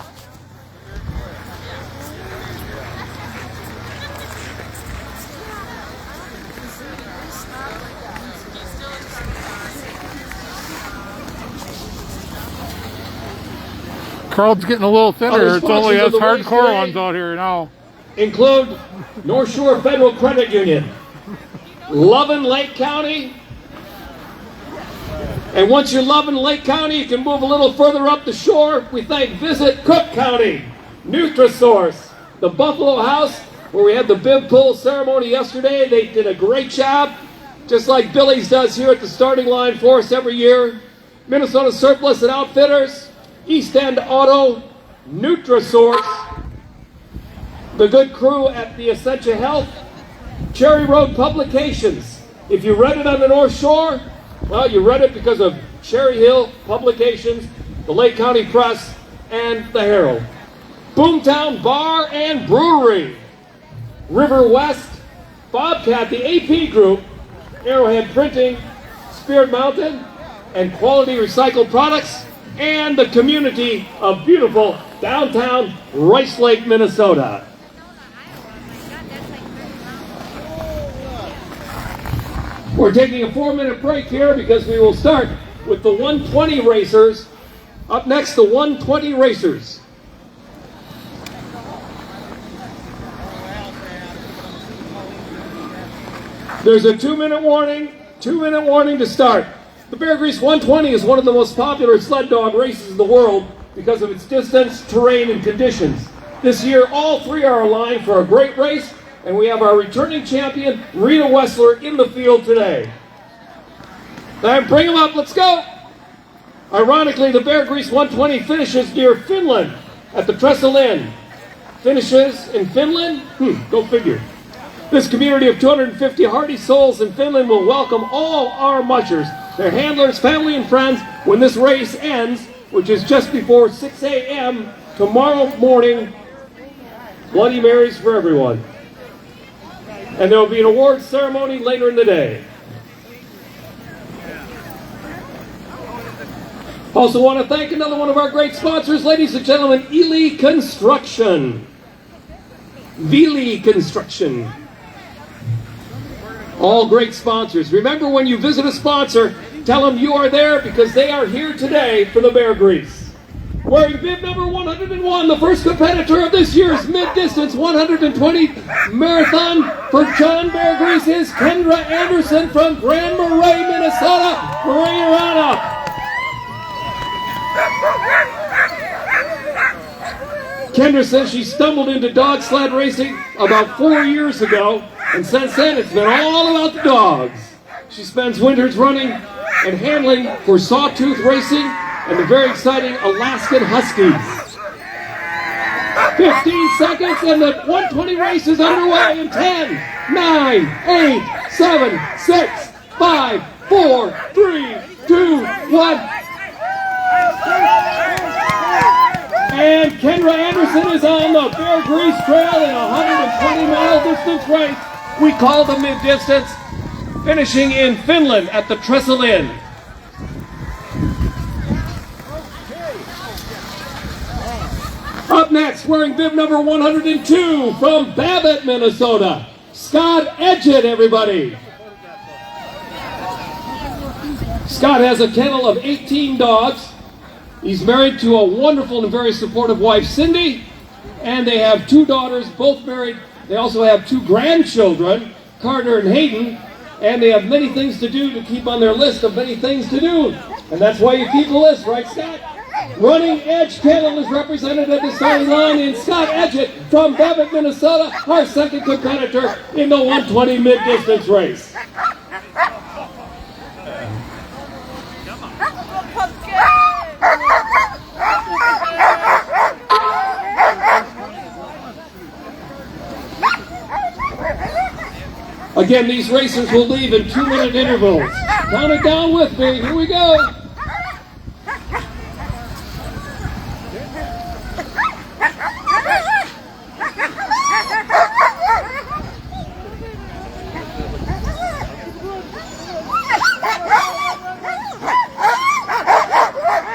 Crowd's getting a little thinner. Other It's only us sponsors of the race hardcore today ones out here now. Include North Shore Federal Credit Union, Loving Lake County, and once you're loving Lake County, you can move a little further up the shore. We thank Visit Cook County, Nutrisource, the Buffalo House, where we had the bib pull ceremony yesterday. They did a great job, just like Billy's does here at the starting line for us every year. Minnesota Surplus and Outfitters, East End Auto, Nutrisource, the good crew at the Essentia Health, Cherry Road Publications. If you read it on the North Shore, well, you read it because of Cherry Hill Publications, the Lake County Press, and the Herald. Boomtown Bar and Brewery, River West, Bobcat, the AP Group, Arrowhead Printing, Spirit Mountain, and Quality Recycled Products, and the community of beautiful downtown Rice Lake, Minnesota. We're taking a 4-minute break here because we will start with the 120 racers. Up next, the 120 racers. There's a 2-minute warning. 2-minute warning to start. The Bear Grease 120 is one of the most popular sled dog races in the world because of its distance, terrain, and conditions. This year, all three are aligned for a great race, and we have our returning champion, Rita Wessler, in the field today. Now, bring them up, let's go! Ironically, the Bear Grease 120 finishes near Finland at the Trestle Inn. Finishes in Finland? Go figure. This community of 250 hardy souls in Finland will welcome all our mushers, their handlers, family, and friends when this race ends, which is just before 6 a.m. tomorrow morning. Bloody Marys for everyone. And there will be an awards ceremony later in the day. Also want to thank another one of our great sponsors, ladies and gentlemen, Ely Construction. Vili Construction. All great sponsors. Remember, when you visit a sponsor, tell them you are there because they are here today for the Bear Grease. Wearing bib number 101, the first competitor of this year's mid-distance 120 marathon for John Bear Grease is Kendra Anderson from Grand Marais, Minnesota. Marais, you're on up. Kendra says she stumbled into dog sled racing about 4 years ago, and since then it's been all about the dogs. She spends winters running and handling for Sawtooth Racing and the very exciting Alaskan Huskies. 15 seconds and the 120 race is underway in 10, 9, 8, 7, 6, 5, 4, 3, 2, 1. And Kendra Anderson is on the Bear Grease Trail in a 120-mile distance race we call the mid-distance, finishing in Finland at the Trestle Inn. Up next, wearing bib number 102 from Babbitt, Minnesota, Scott Edgett, everybody. Scott has a kennel of 18 dogs. He's married to a wonderful and very supportive wife, Cindy, and they have 2 daughters, both married. They also have 2 grandchildren, Carter and Hayden, and they have many things to do to keep on their list of many things to do. And that's why you keep the list, right, Scott? Running Edge Kennel is represented at the starting line in Scott Edgett from Babbitt, Minnesota, our second competitor in the 120 mid-distance race. Again, these racers will leave in 2-minute intervals. Count it down with me. Here we go.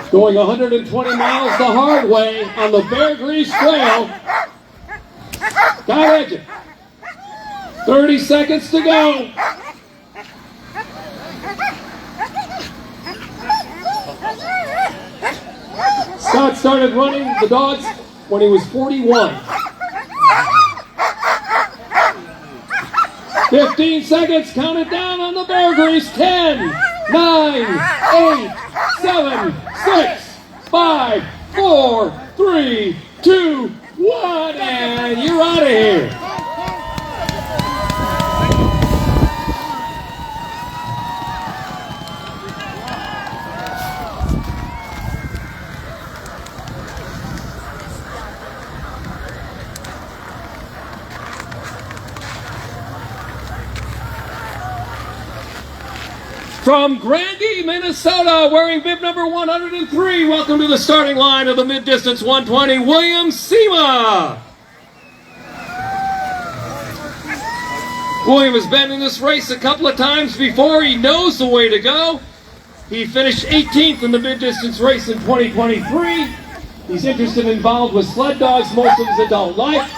Going 120 miles the hard way on the Bear Grease Trail. Scott Edgett. 30 seconds to go. Scott started running the dogs when he was 41. 15 seconds, count it down on the Bear Grease. 10, 9, 8, 7, 6, 5, 4, 3, 2, 1, and you're out of here. From Grandie, Minnesota, wearing bib number 103, welcome to the starting line of the mid-distance 120, William Sema. William has been in this race a couple of times before. He knows the way to go. He finished 18th in the mid-distance race in 2023. He's interested and involved with sled dogs most of his adult life.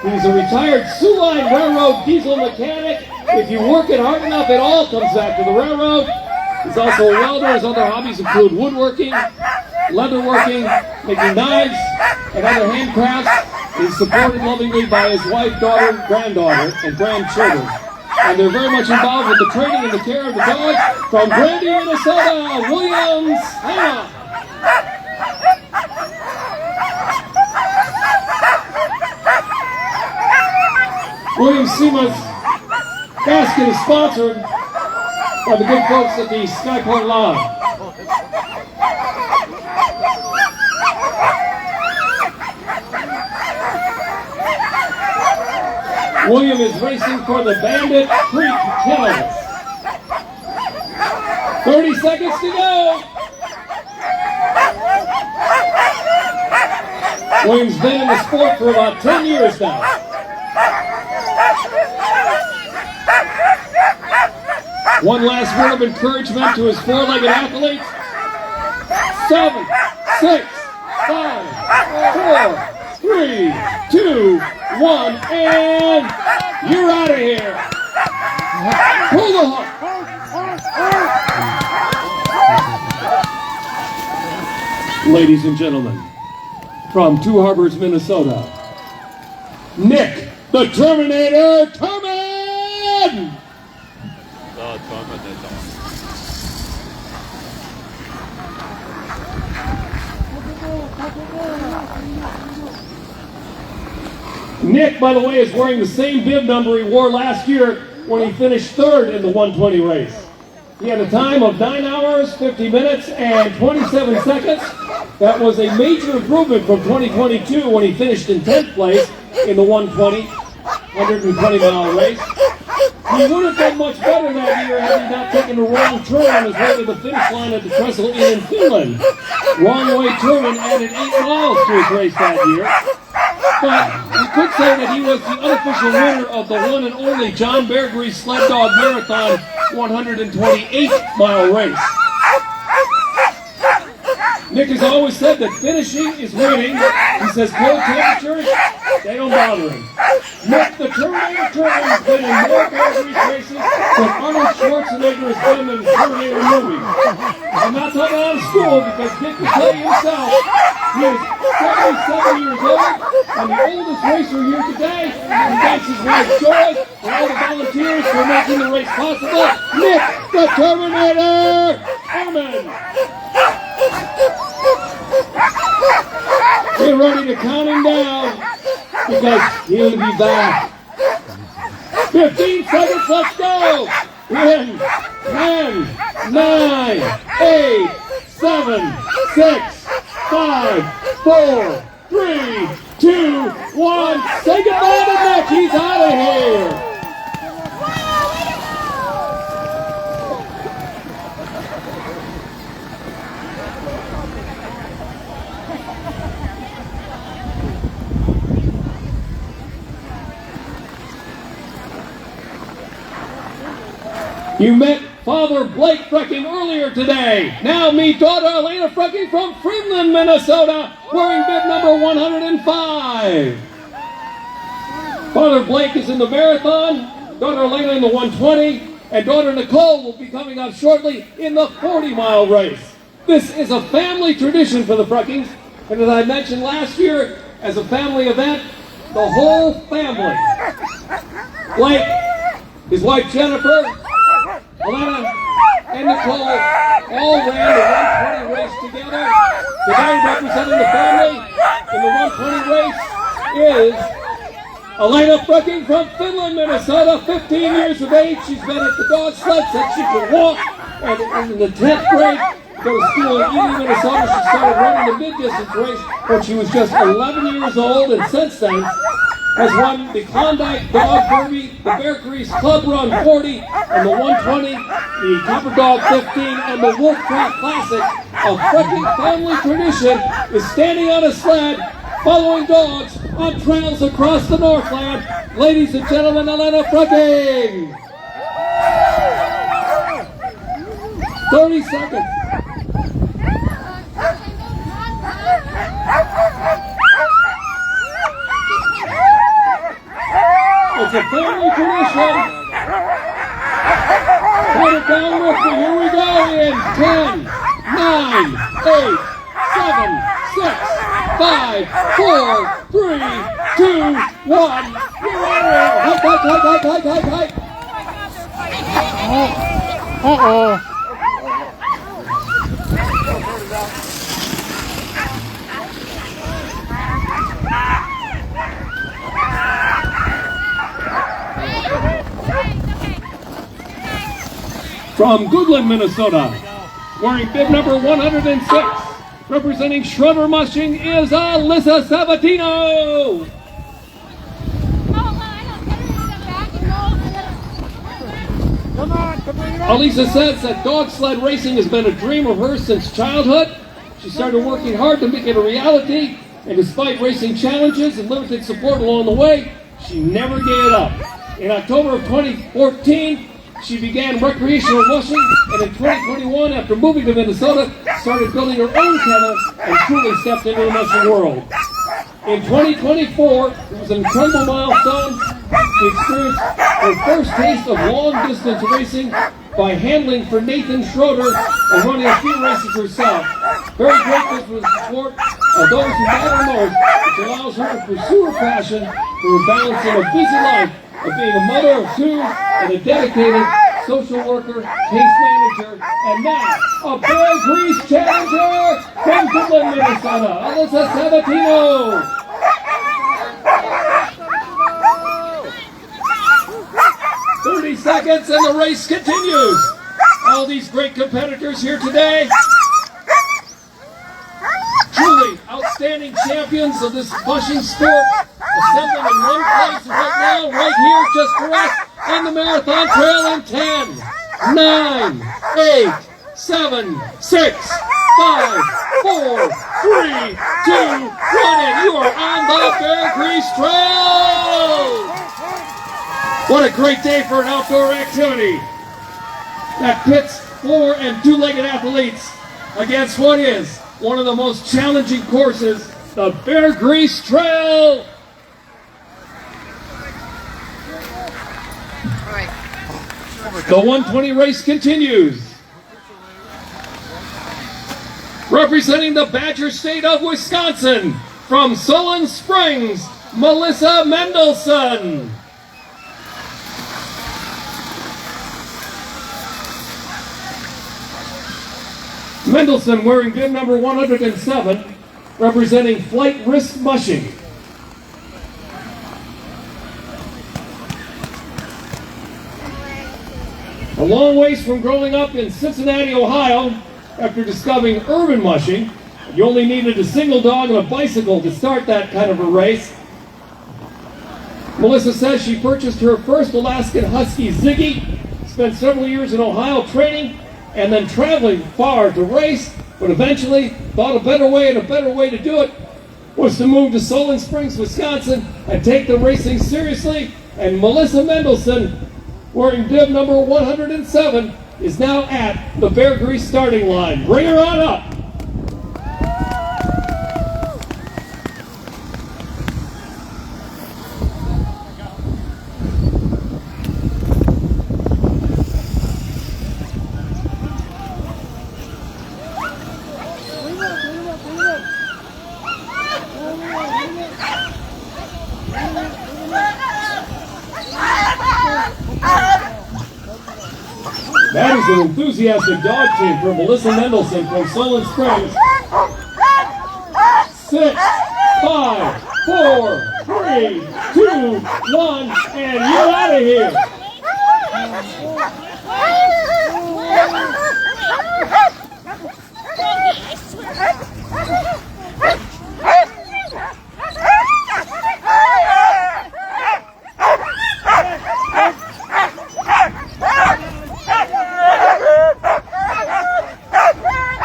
He's a retired Sioux Line Railroad diesel mechanic. If you work it hard enough, it all comes back to the railroad. He's also a welder. His other hobbies include woodworking, leatherworking, making knives, and other handcrafts. He's supported lovingly by his wife, daughter, granddaughter, and grandchildren. And they're very much involved with the training and the care of the dogs. From Granby, Minnesota, William Sima. William Sima's basket is sponsored by the good folks at the Skyport Lodge. William is racing for the Bandit Creek Kennels. 30 seconds to go. William's been in the sport for about 10 years now. One last word of encouragement to his four-legged athletes. 7, 6, 5, 4, 3, 2, 1, and you're out of here. Pull the hook. Ladies and gentlemen, from Two Harbors, Minnesota, Nick the Terminator Turman! Nick, by the way, is wearing the same bib number he wore last year when he finished third in the 120 race. He had a time of 9 hours, 50 minutes, and 27 seconds. That was a major improvement from 2022 when he finished in 10th place in the 120-mile race. He would have done much better that year had he not taken a wrong turn on his way to the finish line at the Trestle Inn in Finland. Wrong way turn added 8 miles to his race that year. But we could say that he was the unofficial winner of the one and only John Bear Grease Sled Dog Marathon 128-mile race. Nick has always said that finishing is winning. He says cold temperatures, they don't bother him. Nick the Terminator Turman has been in more Bear Grease races than Arnold Schwarzenegger has been in the Terminator movie. I'm not talking out of school because Nick will tell you himself he is 77 years old and the oldest racer here today. He thanks his wife Joy and all the volunteers for making the race possible. Nick the Terminator Turman! Get ready to count him down because he'll be back. 15 seconds, let's go! In 10, 9, 8, 7, 6, 5, 4, 3, 2, 1. Say goodbye to Nick, he's out of here! You met Father Blake Frecking earlier today. Now meet daughter Elena Frecking from Freeland, Minnesota, wearing bib number 105. Father Blake is in the marathon, daughter Elena in the 120, and daughter Nicole will be coming up shortly in the 40-mile race. This is a family tradition for the Freckings, and as I mentioned last year, as a family event, the whole family, Blake, his wife Jennifer, Elena and Nicole all ran the 120 race together. Today representing the family in the 120 race is Elena Frecking from Finland, Minnesota, 15 years of age. She's been at the dog sled since she could walk, and in the 10th grade, go to school in Ely, Minnesota. She started running the mid-distance race when she was just 11 years old, and since then has won the Klondike Dog Derby, the Bear Grease Club Run 40, and the 120, the Copper Dog 15, and the Wolf Trot Classic. A Frecking family tradition is standing on a sled, following dogs on trails across the Northland. Ladies and gentlemen, Elena Frecking! 30 seconds. It's a family tradition. it down with me. Here we go in 10, 9, 8, 7, 6, 5, 4, 3, 2, 1. You're on it. Hike. Uh-oh. From Goodland, Minnesota, wearing bib number 106, representing Schroeder Mushing is Alyssa Sabatino. Alyssa says that dog sled racing has been a dream of hers since childhood. She started working hard to make it a reality, and despite racing challenges and limited support along the way, she never gave it up. In October of 2014, she began recreational mushing, and in 2021, after moving to Minnesota, started building her own kennel and truly stepped into the mushing world. In 2024, it was an incredible milestone to experience her first taste of long-distance racing by handling for Nathan Schroeder and running a few races herself. Very grateful for the support of those who matter most, which allows her to pursue her passion for balancing a busy life of being a mother of two and a dedicated social worker, case manager, and now a Bear Grease challenger from Goodland, Minnesota, Alyssa Sabatino. 30 seconds and the race continues. All these great competitors here today. Truly outstanding champions of this mushing sport, assembling in one place right now, right here, just for us, on the marathon trail in 10, 9, 8, 7, 6, 5, 4, 3, 2, 1, and you are on the Bear Grease Trail! What a great day for an outdoor activity that pits 4- and 2-legged athletes against what is one of the most challenging courses, the Bear Grease Trail. The 120 race continues. Representing the Badger State of Wisconsin, from Solon Springs, Melissa Mendelson. Mendelson wearing bib number 107, representing Flight Risk Mushing. A long ways from growing up in Cincinnati, Ohio, after discovering urban mushing, you only needed a single dog and a bicycle to start that kind of a race. Melissa says she purchased her first Alaskan Husky, Ziggy, spent several years in Ohio training, and then traveling far to race, but eventually thought a better way to do it was to move to Solon Springs, Wisconsin, and take the racing seriously. And Melissa Mendelson, wearing bib number 107, is now at the Bear Grease starting line. Bring her on up. That is an enthusiastic dog team from Melissa Mendelson from Solon Springs. 6, 5, 4, 3, 2, 1, and you're out of here.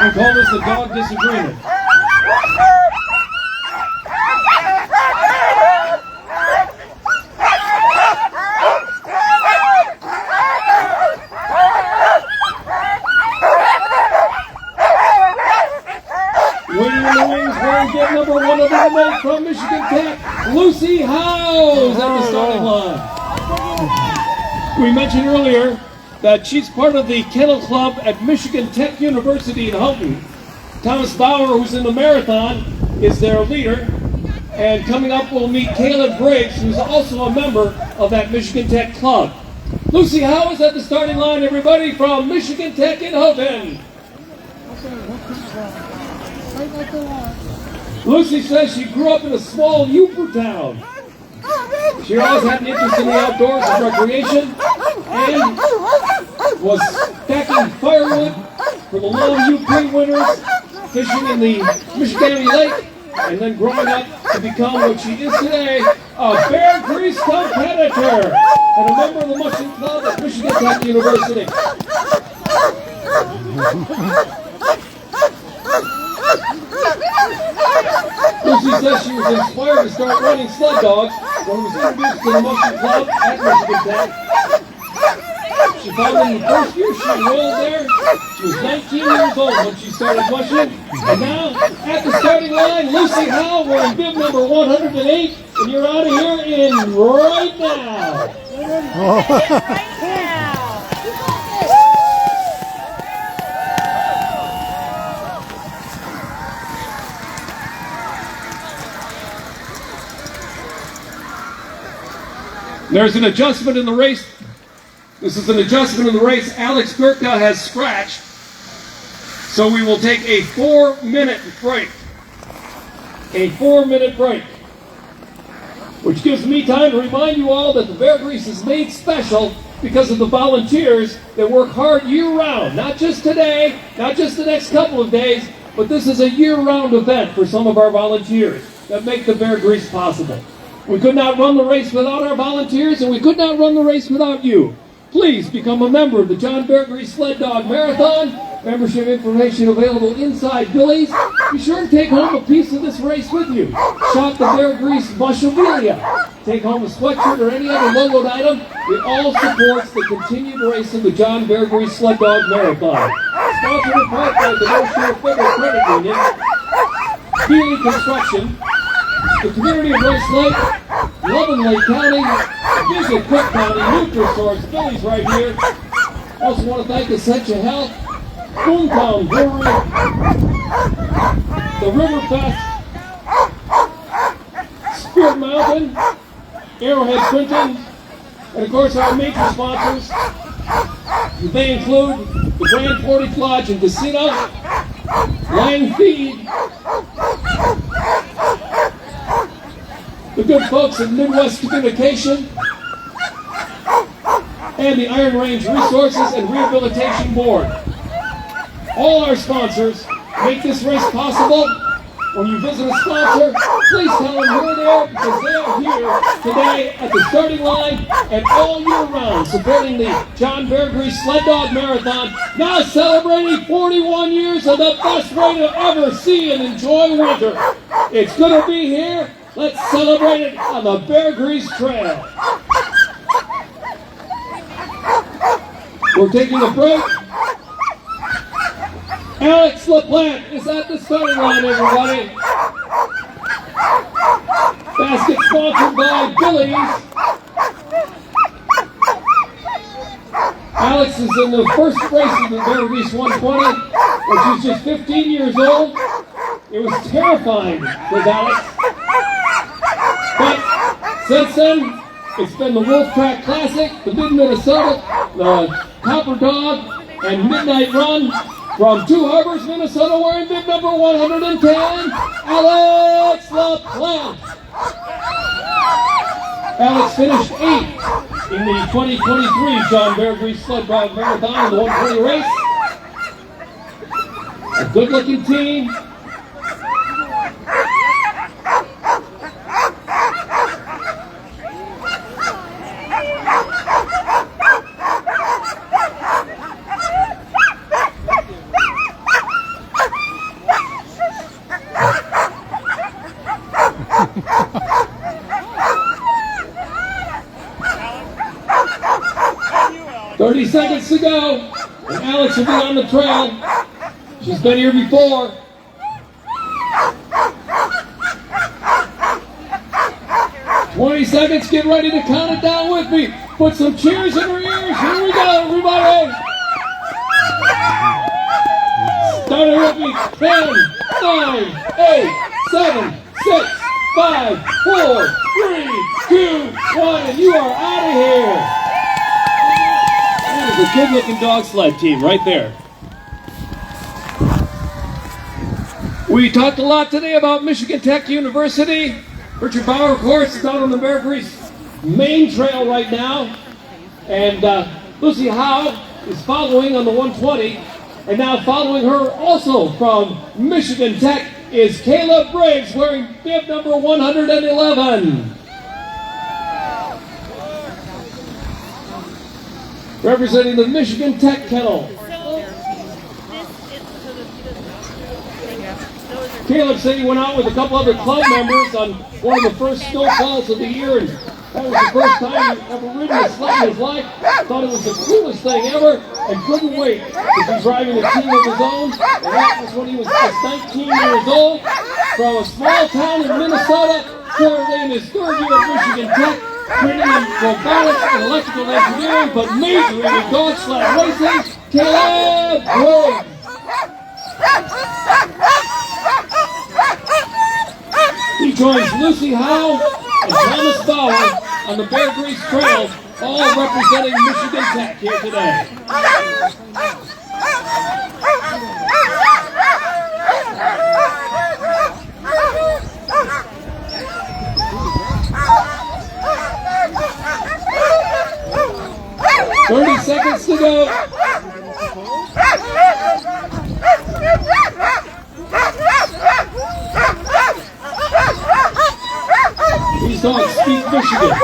We call this the dog disagreement. Waiting in the wings, wearing bib number 108 from Michigan Tech, Lucy Howes at the starting line. We mentioned earlier that she's part of the kennel club at Michigan Tech University in Houghton. Thomas Bauer, who's in the marathon, is their leader. And coming up, we'll meet Caleb Briggs, who's also a member of that Michigan Tech club. Lucy Howe is at the starting line, everybody, from Michigan Tech in Houghton. Lucy says she grew up in a small Uper town. She always had an interest in the outdoors and recreation, and was stacking firewood for the long UP winters, fishing in the Michigamme Lake, and then growing up to become what she is today, a bear grease competitor and a member of the mushroom club at Michigan Tech University. Lucy says she was inspired to start running sled dogs when was introduced to the mushroom club at Michigan Tech. She found in the first year she enrolled there, she was 19 years old when she started mushing. And now, at the starting line, Lucy Howe, we're in bib number 108, and you're out of here in right now. There's an adjustment in the race. This is an adjustment in the race. Alex Gurka has scratched. So we will take a 4-minute break. A 4-minute break. Which gives me time to remind you all that the Bear Grease is made special because of the volunteers that work hard year-round. Not just today, not just the next couple of days, but this is a year-round event for some of our volunteers that make the Bear Grease possible. We could not run the race without our volunteers, and we could not run the race without you. Please become a member of the John Bear Grease Sled Dog Marathon. Membership information available inside Billy's. Be sure to take home a piece of this race with you. Shop the Bear Grease Mushabilia. Take home a sweatshirt or any other logoed item. It all supports the continued race of the John Bear Grease Sled Dog Marathon. Sponsored in part by the North Shore Federal Credit Union, Healy Construction, the community of Rice Lake, Love and Lake County, visit Cook County, NutriSource, Billy's right here. Also want to thank Essentia Health, Boomtown Brewery, the Riverfest, Spirit Mountain, Arrowhead Printing, and of course our major sponsors. They include the Grand Portage Lodge and Casino, Lang Feed, the good folks at Midwest Communication, and the Iron Range Resources and Rehabilitation Board. All our sponsors make this race possible. When you visit a sponsor, please tell them we're there because they are here today at the starting line and all year round supporting the John Bear Grease Sled Dog Marathon, now celebrating 41 years of the best way to ever see and enjoy winter. It's going to be here. Let's celebrate it on the Bear Grease Trail. We're taking a break. Alex LaPlante is at the starting line, everybody. Basket sponsored by Billy's. Alex is in the first race of the Bear Grease 120 when she's just 15 years old. It was terrifying with Alex. But since then, it's been the Wolf Track Classic, the Mid-Minnesota, the Copper Dog, and Midnight Run. From Two Harbors, Minnesota, we're in bib number 110, Alex LaPlante. Alex finished 8th in the 2023 John Bear Grease Sled Dog Marathon in the 120 race. A good-looking team. Seconds to go, and Alex will be on the trail. She's been here before. "20 seconds, get ready to count it down with me. Put some cheers in her ears. Here we go. everybody. Starting with me. 10, 9, 8, 7, 6, 5, 4, 3, 2, 1, and you are out of here. That is a good-looking dog sled team right there. We talked a lot today about Michigan Tech University. Richard Bauer, of course, is out on the Bear Grease main trail right now. And Lucy Howe is following on the 120. And now following her also from Michigan Tech is Caleb Briggs wearing bib number 111. Representing the Michigan Tech Kennel. Caleb said he went out with a couple other club members on one of the first snowfalls of the year, and that was the first time he ever ridden a sled in his life. Thought it was the coolest thing ever, and couldn't wait to be driving a team of his own. And that was when he was just 19 years old, from a small town in Minnesota, currently in his third year at Michigan Tech, training in robotics and electrical engineering, but majoring in dog sled racing. Caleb Briggs. He joins Lucy Howe and Thomas Bauer on the Bear Grease Trail, all representing Michigan Tech here today. "30 seconds to go. These dogs speak Michigan.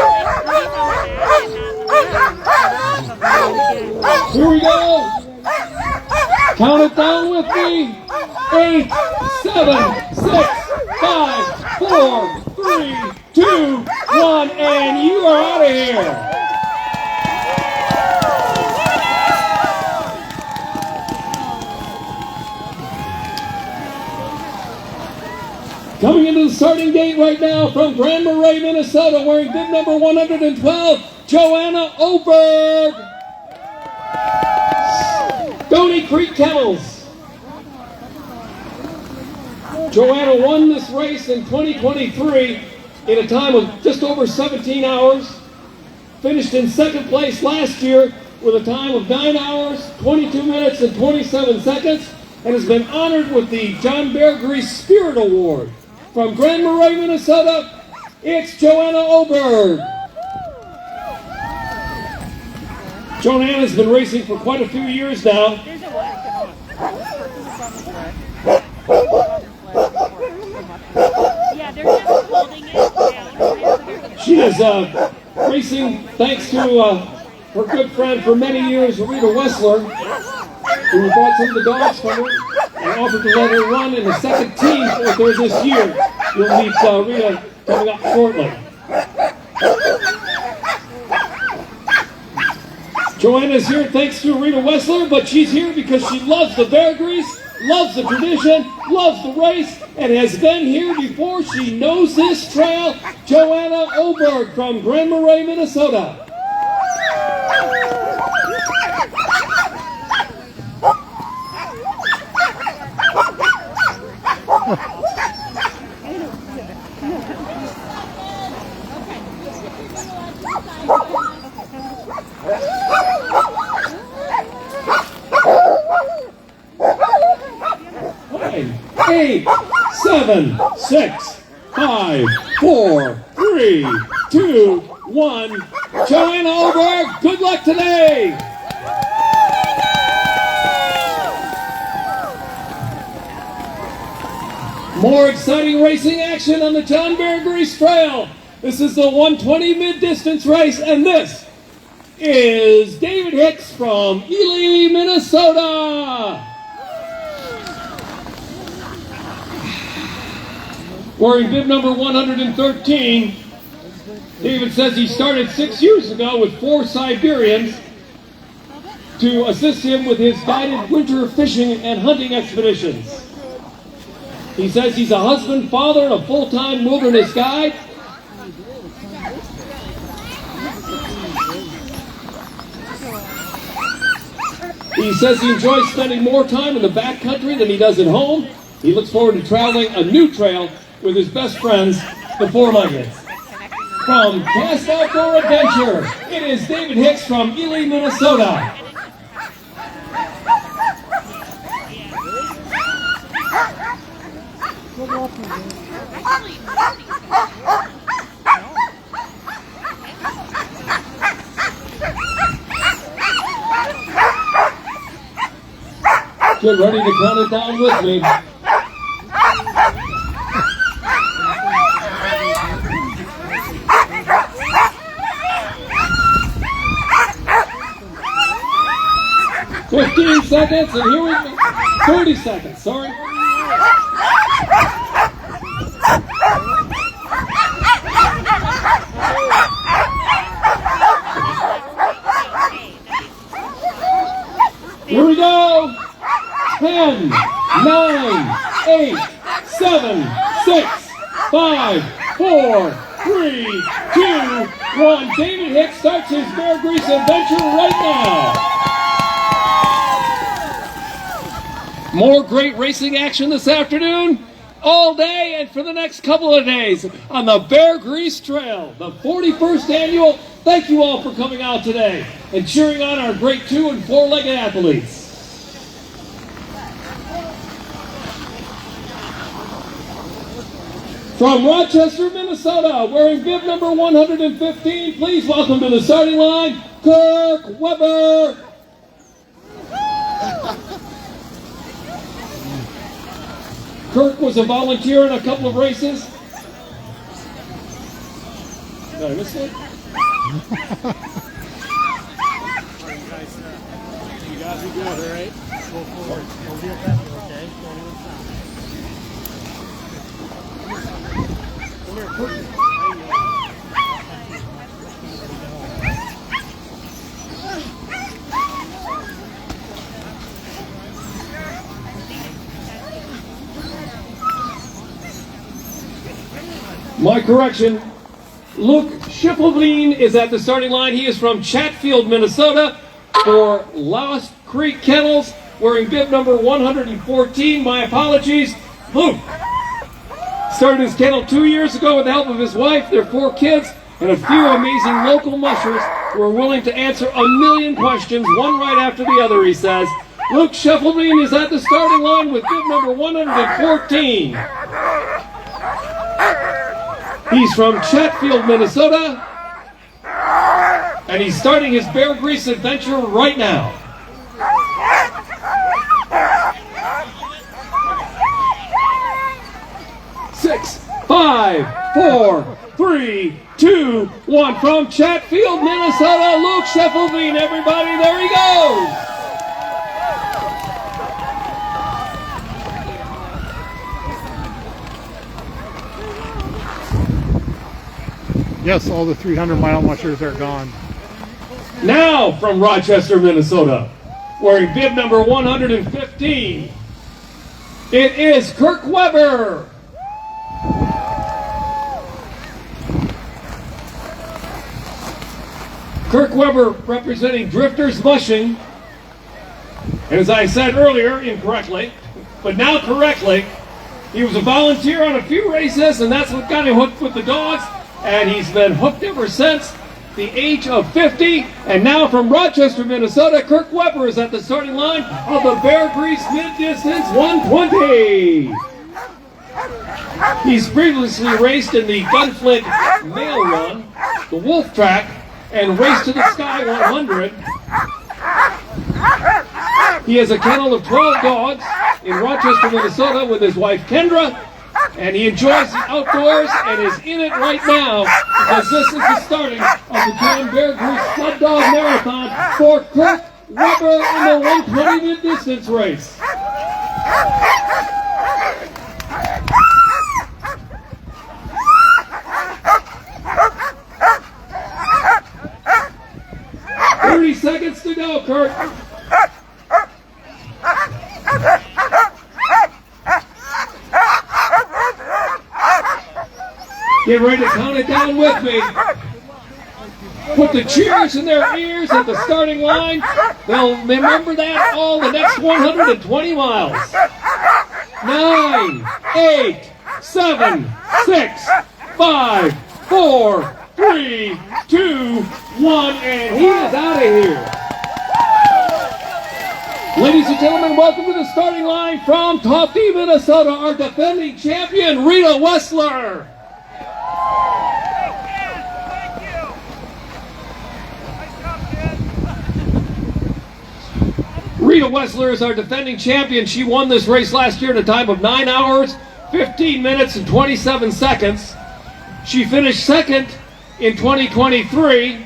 Here we go. Count it down with me. 8, 7, 6, 5, 4, 3, 2, 1, and you are out of here. Coming into the starting gate right now from Grand Marais, Minnesota, wearing bib number 112, Joanna Oberg. Stony Creek Kennels. Joanna won this race in 2023 in a time of just over 17 hours. Finished in second place last year with a time of 9 hours, 22 minutes, and 27 seconds, and has been honored with the John Bear Grease Spirit Award. From Grand Marais, Minnesota, it's Joanna Oberg. Joanna's been racing for quite a few years now. Yeah, they're just holding it down. She is racing thanks to her good friend for many years, Rita Wessler, who bought some of the dogs from her and offered to let her run in the second team with her this year. You'll meet Rita coming up shortly. Joanna's here thanks to Rita Wessler, but she's here because she loves the Bear Grease, loves the tradition, loves the race, and has been here before. She knows this trail. Joanna Oberg from Grand Marais, Minnesota. Eight, 7, 6, 5, 4, 3, 2, 1. Joanna Oberg, good luck today. More exciting racing action on the John Bear Grease Trail. This is the 120 mid-distance race, and this is David Hicks from Ely, Minnesota. Wearing bib number 113, David says he started 6 years ago with 4 Siberians to assist him with his guided winter fishing and hunting expeditions. He says he's a husband, father, and a full-time wilderness guide. He says he enjoys spending more time in the backcountry than he does at home. He looks forward to traveling a new trail with his best friends, the Four-Leggeds. From Cast Outdoor Adventure, it is David Hicks from Ely, Minnesota. Get ready to count it down with me. "15 seconds, and here we go. 30 seconds, sorry. Here we go. 10, 9, 8, 7, 6, 5, 4, 3, 2, 1. David Hicks starts his Bear Grease adventure right now. More great racing action this afternoon, all day and for the next couple of days on the Bear Grease Trail, the 41st annual. Thank you all for coming out today and cheering on our great 2- and 4-legged athletes. From Rochester, Minnesota, wearing bib number 115, please welcome to the starting line, Kirk Weber. Kirk was a volunteer in a couple of races. Did I miss it? You guys are good, all right? Go forward. Don't be affected, okay? Don't even stop. Come here, push it. My correction, Luke Schiffelbein is at the starting line. He is from Chatfield, Minnesota for Lost Creek Kennels, wearing bib number 114. My apologies. Luke started his kennel 2 years ago with the help of his wife, their 4 kids, and a few amazing local mushers who are willing to answer a million questions, one right after the other, he says. Luke Schiffelbein is at the starting line with bib number 114. He's from Chatfield, Minnesota, and he's starting his Bear Grease adventure right now. Six, 5, 4, 3, 2, 1. From Chatfield, Minnesota, Luke Schiffelbein, everybody, there he goes. Yes, all the 300-mile mushers are gone. Now from Rochester, Minnesota, wearing bib number 115, it is Kirk Weber. Kirk Weber representing Drifters Mushing. And as I said earlier, incorrectly, but now correctly, he was a volunteer on a few races, and that's what got him hooked with the dogs. And he's been hooked ever since the age of 50. And now from Rochester, Minnesota, Kirk Weber is at the starting line of the Bear Grease Mid-Distance 120. He's previously raced in the Gunflint Mail Run, the Wolf Track, and Race to the Sky 100. He has a kennel of 12 dogs in Rochester, Minnesota with his wife Kendra. And he enjoys the outdoors and is in it right now because this is the starting of the John Bear Grease Sled Dog Marathon for Kirk Weber in the 120 mid-distance race. Seconds to go, Kirk. Get ready to count it down with me. put the cheers in their ears at the starting line. They'll remember that all the next 120 miles. 9, 8, 7, 6, 5, 4, 3, 2, 1, and he is out of here. Ladies and gentlemen, welcome to the starting line from Tofte, Minnesota, our defending champion, Rita Wessler. Rita Wessler is our defending champion. She won this race last year in a time of 9 hours, 15 minutes, and 27 seconds. She finished second in 2023,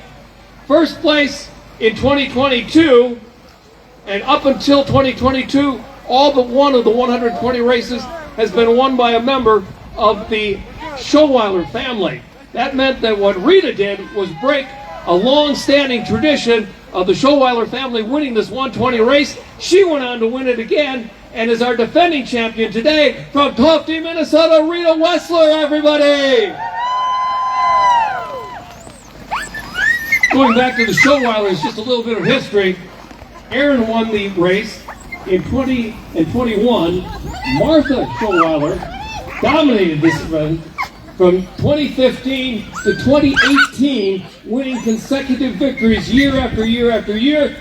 first place in 2022, and up until 2022, all but one of the 120 races has been won by a member of the Showeiler family. That meant that what Rita did was break a long-standing tradition of the Showeiler family winning this 120 race. She went on to win it again and is our defending champion today from Tofte, Minnesota, Rita Wessler, everybody! Going back to the Showeilers, just a little bit of history. Aaron won the race in 20 and 21. Martha Showeiler dominated this event from 2015 to 2018, winning consecutive victories year after year after year.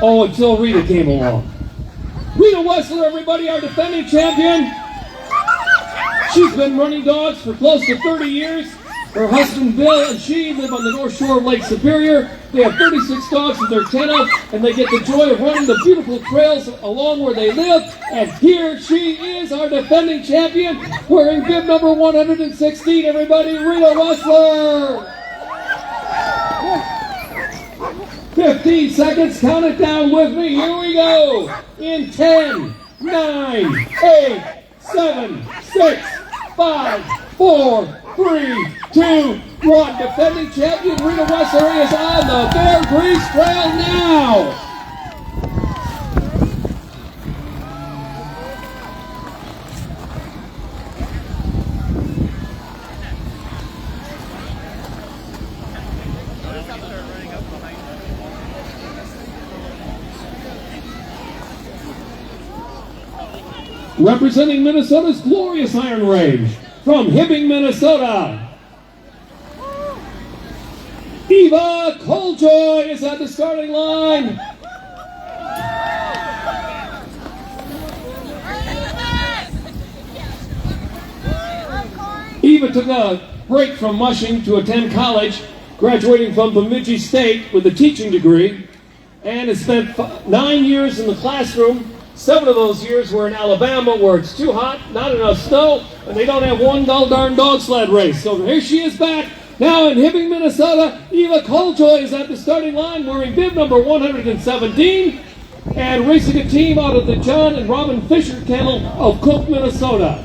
Oh, until Rita came along. Rita Wessler, everybody, our defending champion. She's been running dogs for close to 30 years. Her husband Bill and she live on the North Shore of Lake Superior. They have 36 dogs in their kennel, and they get the joy of running the beautiful trails along where they live. And here she is, our defending champion, wearing bib number 116, everybody, Rita Wessler! 15 seconds, count it down with me, here we go! In 10, 9, 8, 7, 6, 5, 4, 3, 2, 1. Defending champion Rita Wessler is on the Bear Grease Trail now. Representing Minnesota's glorious Iron Range, from Hibbing, Minnesota, Eva Coljoy is at the starting line. Eva took a break from mushing to attend college, graduating from Bemidji State with a teaching degree, and has spent 9 years in the classroom. 7 of those years were in Alabama, where it's too hot, not enough snow, and they don't have one darn dog sled race. So here she is back, now in Hibbing, Minnesota. Eva Coljoy is at the starting line, wearing bib number 117, and racing a team out of the John and Robin Fisher Kennel of Cook, Minnesota.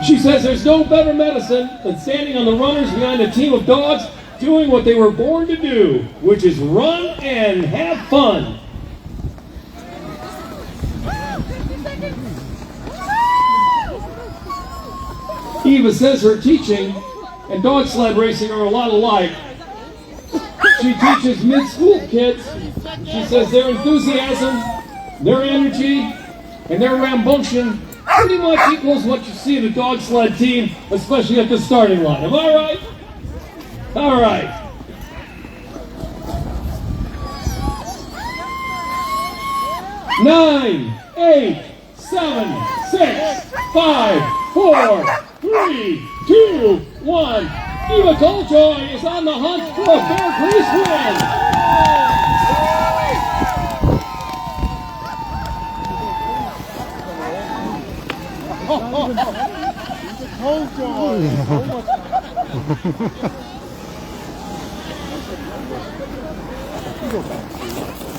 She says there's no better medicine than standing on the runners behind a team of dogs doing what they were born to do, which is run and have fun. Eva says her teaching and dog sled racing are a lot alike. She teaches mid-school kids. She says their enthusiasm, their energy, and their rambunctious pretty much equals what you see in a dog sled team, especially at the starting line. Am I right? All right. Nine, 8, 7, 6, 5, 4, 3, 2, 1. Eva Coljoy is on the hunt for a Bear Grease win.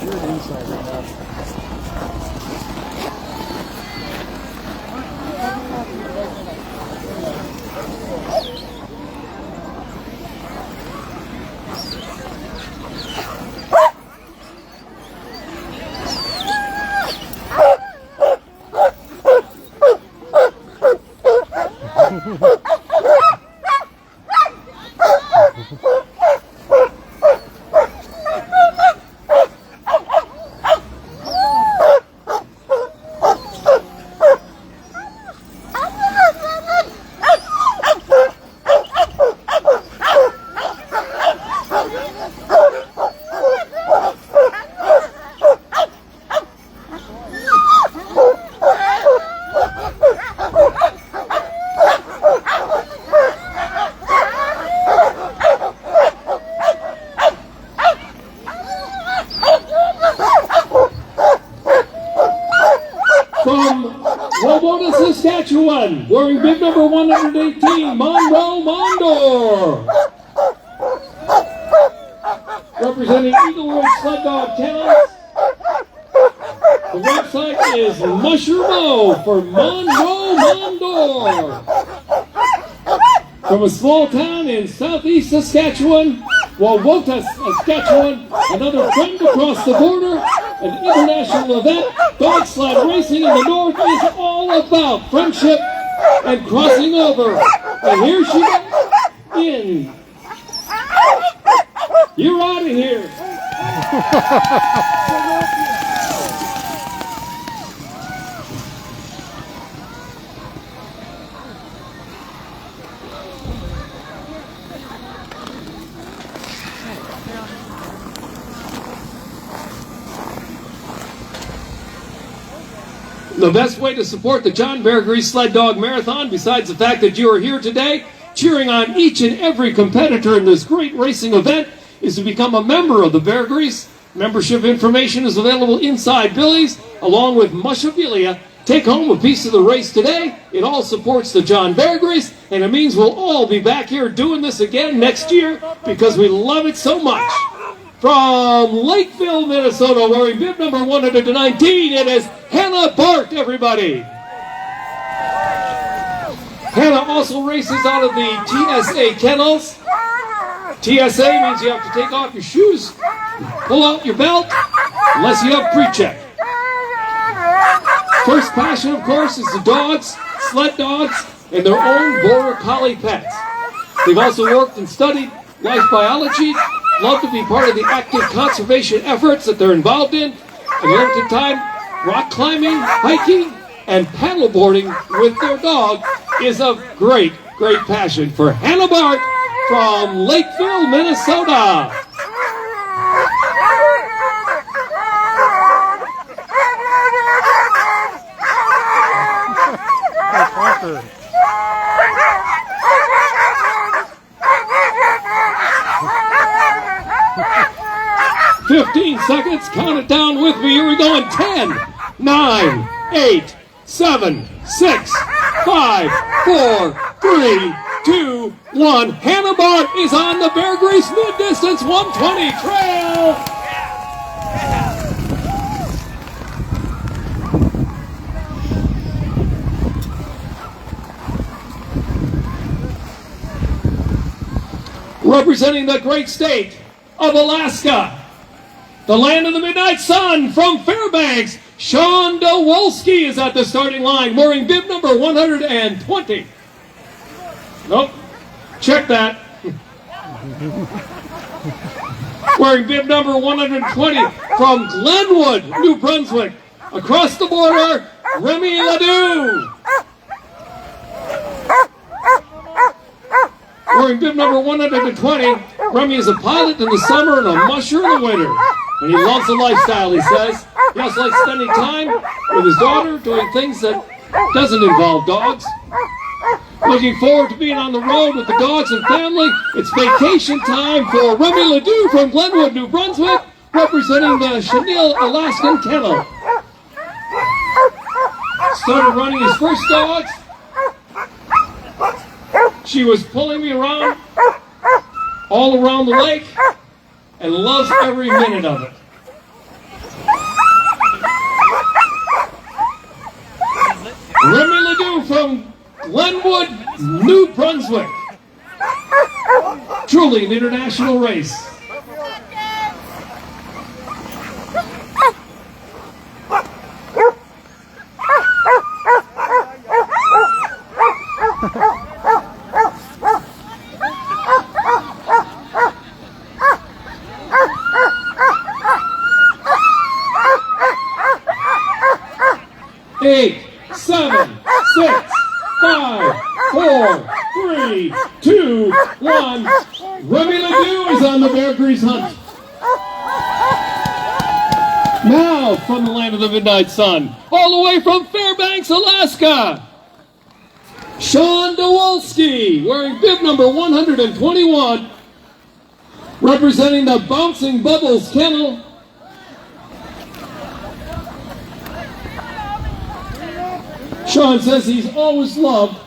You're inside right now. Saskatchewan, wearing bib number 118, Monroe Mondor. Representing Eagle Ridge Sled Dog Kennels, the website is Mushermo for Monroe Mondor. From a small town in southeast Saskatchewan, Wauwota, Saskatchewan, another friend across the border, an international event, dog sled racing in the north is all about friendship and crossing over. And here she is in. You're out of here. The best way to support the John Bear Grease Sled Dog Marathon, besides the fact that you are here today, cheering on each and every competitor in this great racing event, is to become a member of the Bear Grease. Membership information is available inside Billy's, along with Mushabilia. Take home a piece of the race today. It all supports the John Bear Grease, and it means we'll all be back here doing this again next year because we love it so much. From Lakeville, Minnesota, wearing bib number 119, it is Hannah Bart, everybody. Hannah also races out of the TSA kennels. TSA means you have to take off your shoes, pull out your belt, unless you have pre-check. First passion, of course, is the dogs, sled dogs, and their own Border Collie pets. They've also worked and studied life biology, love to be part of the active conservation efforts that they're involved in, and limited time, rock climbing, hiking, and paddleboarding with their dog is a great, great passion for Hannah Bart from Lakeville, Minnesota. Parker. 15 seconds, count it down with me. Here we go in 10, 9, 8, 7, 6, 5, 4, 3, 2, 1. Hannah Bart is on the Bear Grease mid-distance 120 trail. Representing the great state of Alaska, the land of the midnight sun, from Fairbanks, Sean Dowolski is at the starting line, wearing bib number 120. Nope, check that. Wearing bib number 120 from Glenwood, New Brunswick. Across the border, Remy Ledoux. Wearing bib number 120, Remy is a pilot in the summer and a musher in the winter. And he loves the lifestyle, he says. He also likes spending time with his daughter, doing things that doesn't involve dogs. Looking forward to being on the road with the dogs and family. It's vacation time for Remy Ledoux from Glenwood, New Brunswick, representing the Chenille Alaskan Kennel. Started running his first dogs. She was pulling me around, all around the lake, and loves every minute of it. Remy Ledoux from Glenwood, New Brunswick. Truly an international race. Eight, 7, 6, 5, 4, 3, 2, 1. Remy Ledoux is on the Bear Grease hunt. Now, from the land of the midnight sun, all the way from Fairbanks, Alaska, Sean Dowolski, wearing bib number 121, representing the Bouncing Bubbles Kennel. Sean says he's always loved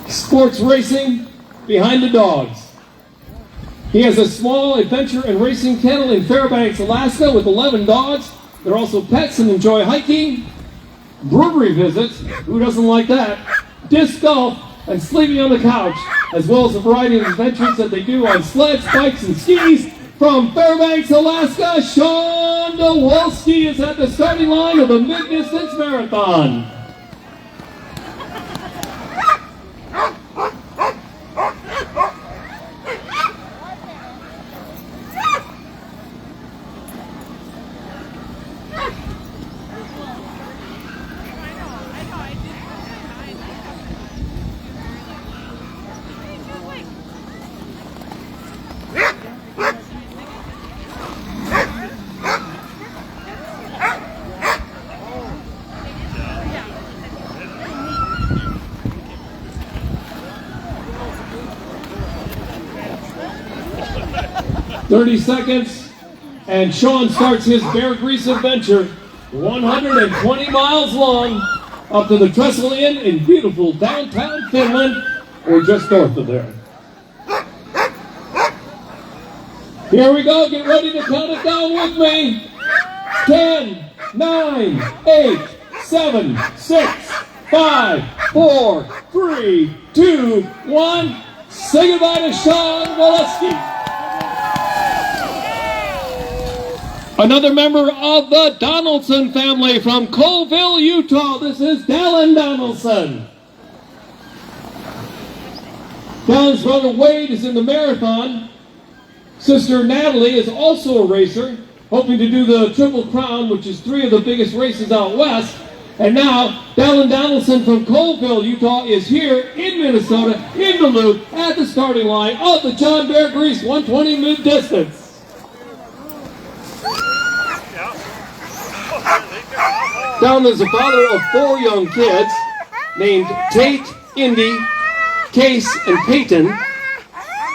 sports racing behind the dogs. He has a small adventure and racing kennel in Fairbanks, Alaska with 11 dogs. They're also pets and enjoy hiking, brewery visits, who doesn't like that, disc golf, and sleeping on the couch, as well as a variety of adventures that they do on sleds, bikes, and skis. From Fairbanks, Alaska, Sean Dowalski is at the starting line of the mid-distance marathon. "30 seconds, and Sean starts his Bear Grease adventure, 120 miles long, up to the Trestle Inn in beautiful downtown Finland, or just north of there. Here we go, get ready to count it down with me. 10, 9, 8, 7, 6, 5, 4, 3, 2, 1. Say goodbye to Sean Dowalski. Another member of the Donaldson family from Colville, Utah. This is Dallin Donaldson. Dallin's brother Wade is in the marathon. Sister Natalie is also a racer, hoping to do the Triple Crown, which is 3 of the biggest races out west. And now, Dallin Donaldson from Colville, Utah is here in Minnesota, in Duluth, at the starting line of the John Bear Grease 120 mid-distance. Dallin is the father of 4 young kids named Tate, Indy, Case, and Peyton.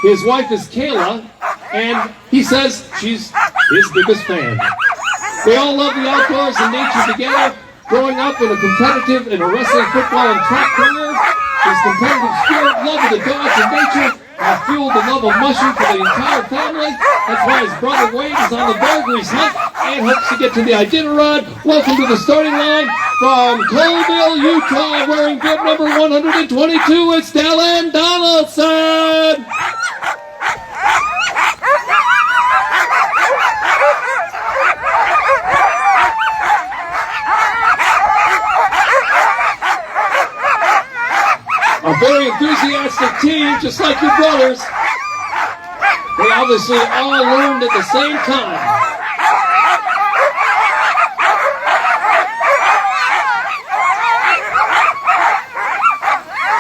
His wife is Kayla, and he says she's his biggest fan. They all love the outdoors and nature together. Growing up in a competitive and a wrestling, football, and track career, his competitive spirit, love of the dogs and nature has fueled the love of mushroom for the entire family. That's why his brother Wade is on the Bear Grease hunt and hopes to get to the Iditarod. Welcome to the starting line from Colville, Utah, wearing bib number 122. It's Dallin Donaldson. A very enthusiastic team, just like your brothers. They obviously all learned at the same time.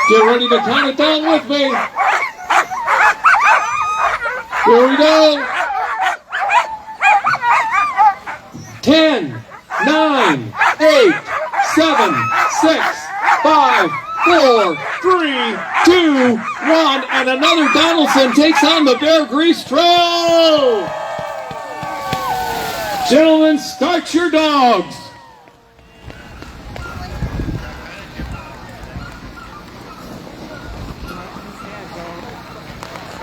Get ready to count it down with me. Here we go. 10, 9, 8, 7, 6, 5, 4, 3, 2, 1, and another Donaldson takes on the Bear Grease Trail. Gentlemen, start your dogs.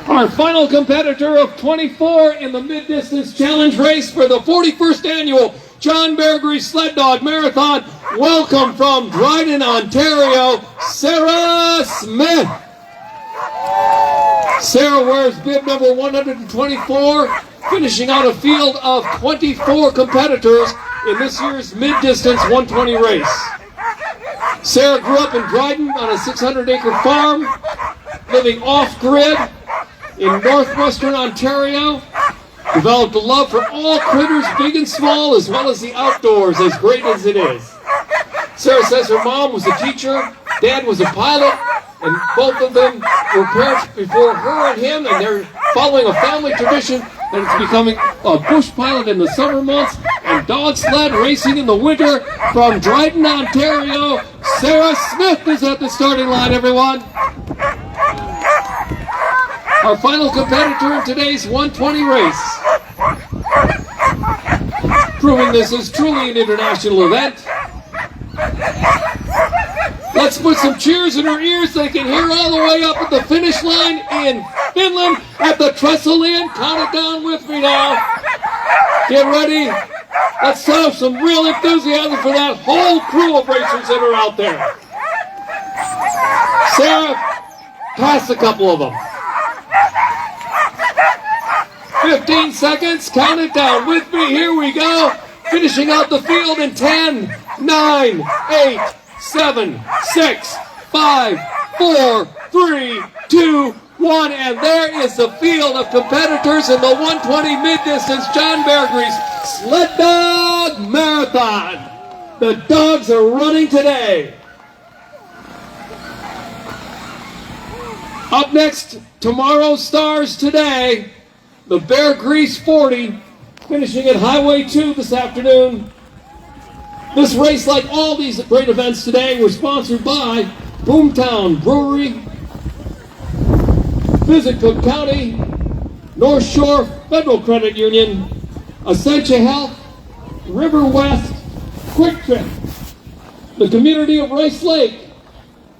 Our final competitor of 24 in the mid-distance challenge race for the 41st annual John Bear Grease Sled Dog Marathon. Welcome from Dryden, Ontario, Sarah Smith. Sarah wears bib number 124, finishing out a field of 24 competitors in this year's mid-distance 120 race. Sarah grew up in Dryden on a 600-acre farm, living off-grid in northwestern Ontario. Developed a love for all critters, big and small, as well as the outdoors, as great as it is. Sarah says her mom was a teacher, dad was a pilot, and both of them were parents before her and him, and they're following a family tradition, and it's becoming a bush pilot in the summer months and dog sled racing in the winter. From Dryden, Ontario, Sarah Smith is at the starting line, everyone. Our final competitor in today's 120 race. Proving this is truly an international event. Let's put some cheers in her ears so they can hear all the way up at the finish line in Finland at the Trestle Inn. Count it down with me now. Get ready. Let's have some real enthusiasm for that whole crew of racers that are out there. Sarah, pass a couple of them. 15 seconds. Count it down with me. Here we go. Finishing out the field in 10, 9, 8, 7, 6, 5, 4, 3, 2, 1. And there is the field of competitors in the 120 mid-distance John Bear Grease Sled Dog Marathon. The dogs are running today. Up next, tomorrow's stars today, the Bear Grease 40, finishing at Highway 2 this afternoon. This race, like all these great events today, was sponsored by Boomtown Brewery, Visit Cook County, North Shore Federal Credit Union, Essentia Health, River West, Quick Trip, the community of Rice Lake,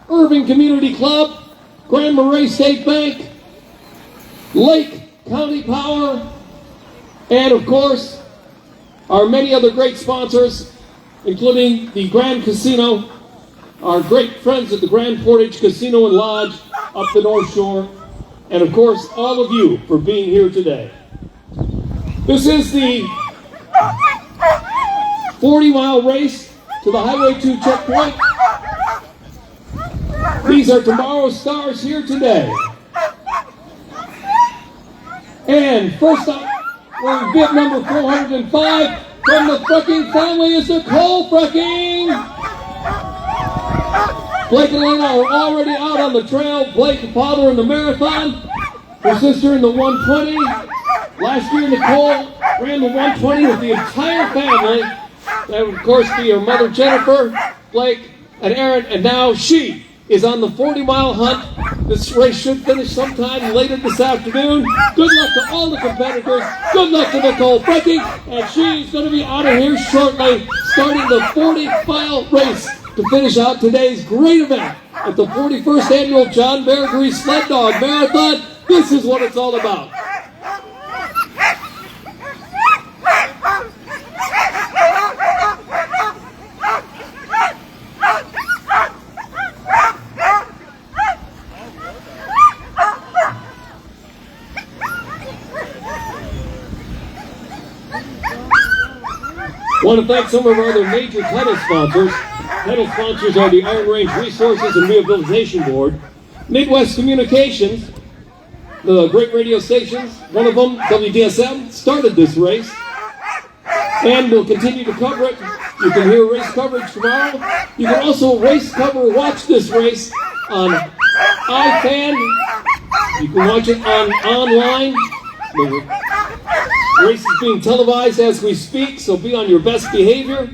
Irving Community Club, Grand Marais State Bank, Lake County Power, and of course, our many other great sponsors, including the Grand Casino, our great friends at the Grand Portage Casino and Lodge up the North Shore, and of course, all of you for being here today. This is the 40-mile race to the Highway 2 checkpoint. These are tomorrow's stars here today. And first up, wearing bib number 405 from the Frucking family is Nicole Frucking. Blake and Lena are already out on the trail. Blake, the father in the marathon, her sister in the 120. Last year, Nicole ran the 120 with the entire family. That would, of course, be her mother, Jennifer, Blake, and Aaron, and now she is on the 40-mile hunt. This race should finish sometime later this afternoon. Good luck to all the competitors. Good luck to Nicole Frucking, and she's going to be out of here shortly, starting the 40-mile race to finish out today's great event at the 41st Annual John Bear Grease Sled Dog Marathon. This is what it's all about. I want to thank some of our other major title sponsors. Title sponsors are the Iron Range Resources and Rehabilitation Board, Midwest Communications, the great radio stations, one of them, WDSM, started this race and will continue to cover it. You can hear race coverage tomorrow. You can also watch this race on iFan. You can watch it online. The race is being televised as we speak, so be on your best behavior.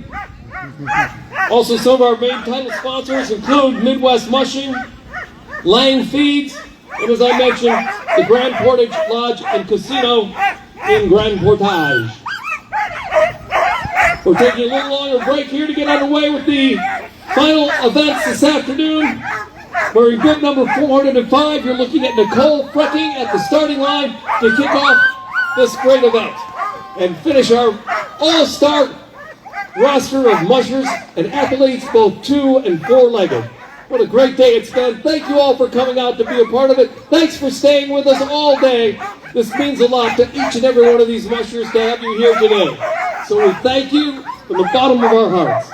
Also, some of our main title sponsors include Midwest Mushing, Lang Feeds, and as I mentioned, the Grand Portage Lodge and Casino in Grand Portage. We're taking a little longer break here to get underway with the final events this afternoon. Wearing bib number 405, you're looking at Nicole Frucking at the starting line to kick off this great event and finish our all-star roster of mushers and athletes, both 2- and 4-legged. What a great day it's been. Thank you all for coming out to be a part of it. Thanks for staying with us all day. This means a lot to each and every one of these mushers to have you here today. So we thank you from the bottom of our hearts.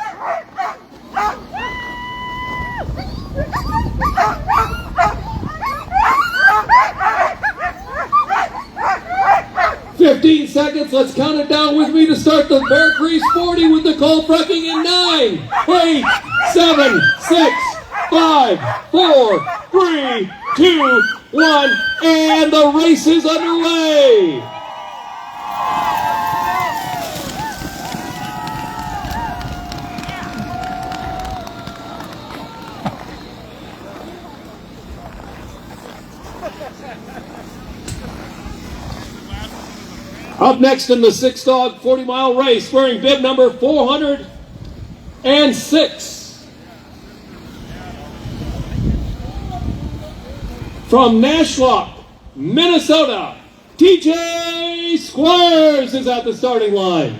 15 seconds. Let's count it down with me to start the Bear Grease 40 with Nicole Frucking in 9, 8, 7, 6, 5, 4, 3, 2, 1, and the race is underway. Up next in the 6-dog 40-mile race, wearing bib number 406. From Nashwauk, Minnesota, TJ Squires is at the starting line.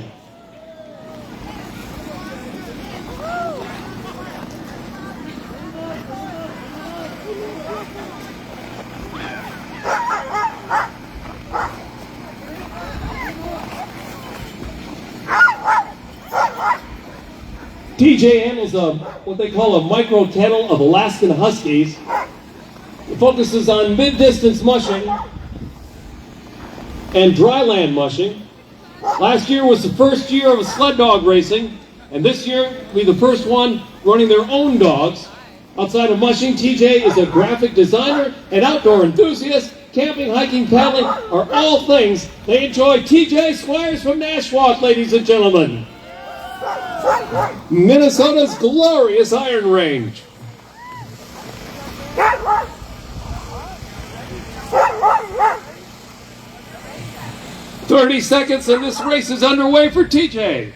TJ handles what they call a micro kennel of Alaskan Huskies. It focuses on mid-distance mushing and dryland mushing. Last year was the first year of sled dog racing, and this year will be the first one running their own dogs. Outside of mushing, TJ is a graphic designer and outdoor enthusiast. Camping, hiking, paddling are all things they enjoy. TJ Squires from Nashwauk, ladies and gentlemen. Minnesota's glorious iron range. "30 seconds and this race is underway for TJ.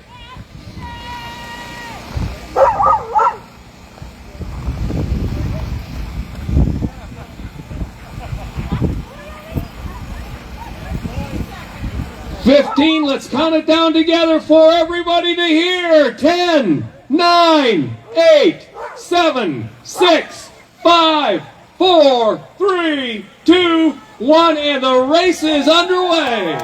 Let's count it down together for everybody to hear. 10, 9, 8, 7, 6, 5, 4, 3, 2, 1, and the race is underway.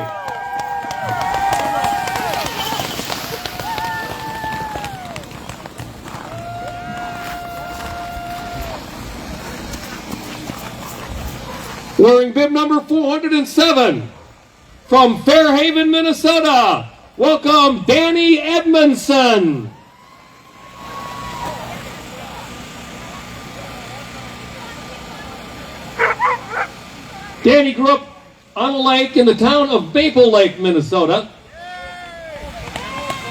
Wearing bib number 407. From Fairhaven, Minnesota, welcome Danny Edmondson. Danny grew up on a lake in the town of Maple Lake, Minnesota.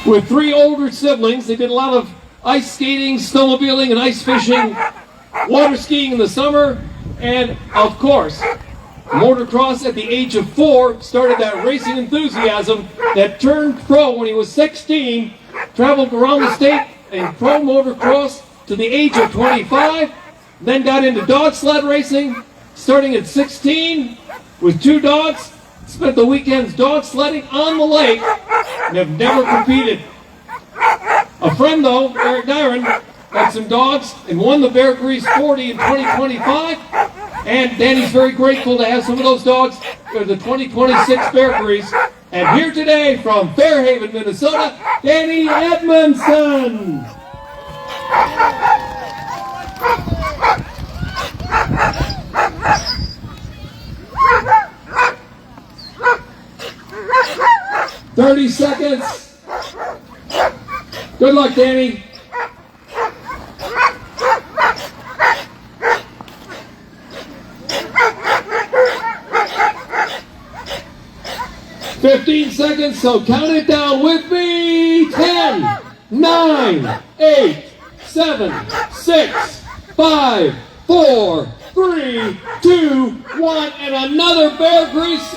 With 3 older siblings, they did a lot of ice skating, snowmobiling, and ice fishing, water skiing in the summer, and of course, motocross at the age of 4, started that racing enthusiasm that turned pro when he was 16, traveled around the state in pro motocross to the age of 25, then got into dog sled racing, starting at 16 with 2 dogs, spent the weekends dog sledding on the lake, and have never competed. A friend though, Eric Dyron, had some dogs and won the Bear Grease 40 in 2025. And Danny's very grateful to have some of those dogs for the 2026 Bear Grease. And here today from Fairhaven, Minnesota, Danny Edmondson. "30 seconds. Good luck, Danny. 15 seconds, so count it down with me. 10, 9, 8, 7, 6, 5, 4, 3, 2, 1, and another Bear Grease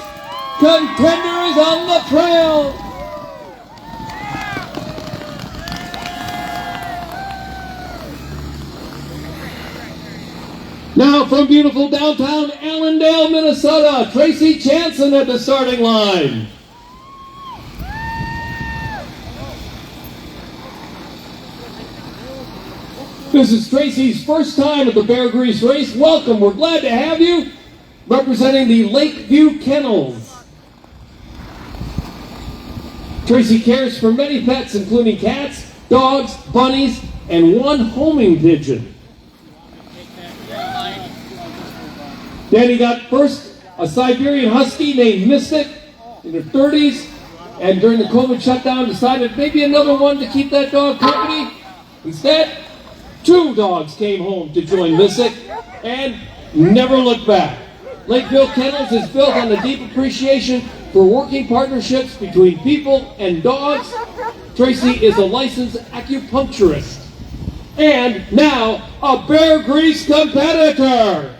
contender is on the trail. Now from beautiful downtown Allendale, Minnesota, Tracy Jansen at the starting line. This is Tracy's first time at the Bear Grease race. Welcome, we're glad to have you. Representing the Lakeview Kennels. Tracy cares for many pets, including cats, dogs, bunnies, and 1 homing pigeon. Danny got first a Siberian Husky named Mystic in her 30s, and during the COVID shutdown decided maybe another one to keep that dog company. Instead, 2 dogs came home to join Mystic and never looked back. Lakeville Kennels is built on a deep appreciation for working partnerships between people and dogs. Tracy is a licensed acupuncturist and now a Bear Grease competitor.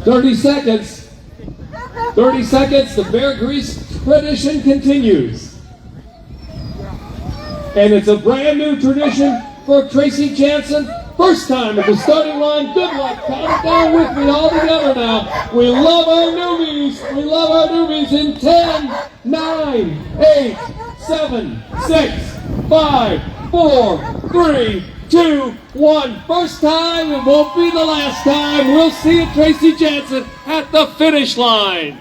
30 seconds. 30 seconds. The Bear Grease tradition continues. And it's a brand new tradition for Tracy Jansen. First time at the starting line. Good luck. Count it down with me all together now. We love our newbies. We love our newbies in 10, 9, 8, 7, 6, 5, 4, 3, 2, 1. First time. It won't be the last time. We'll see you, Tracy Jansen, at the finish line.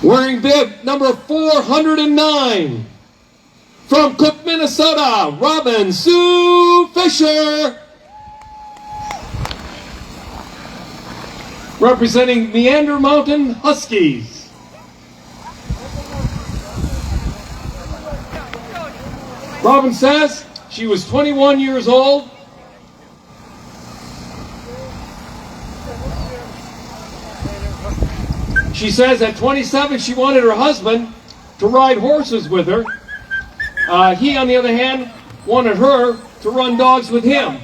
Wearing bib number 409 from Cook, Minnesota, Robin Sue Fisher. Representing Meander Mountain Huskies. Robin says she was 21 years old. She says at 27 she wanted her husband to ride horses with her. He, on the other hand, wanted her to run dogs with him.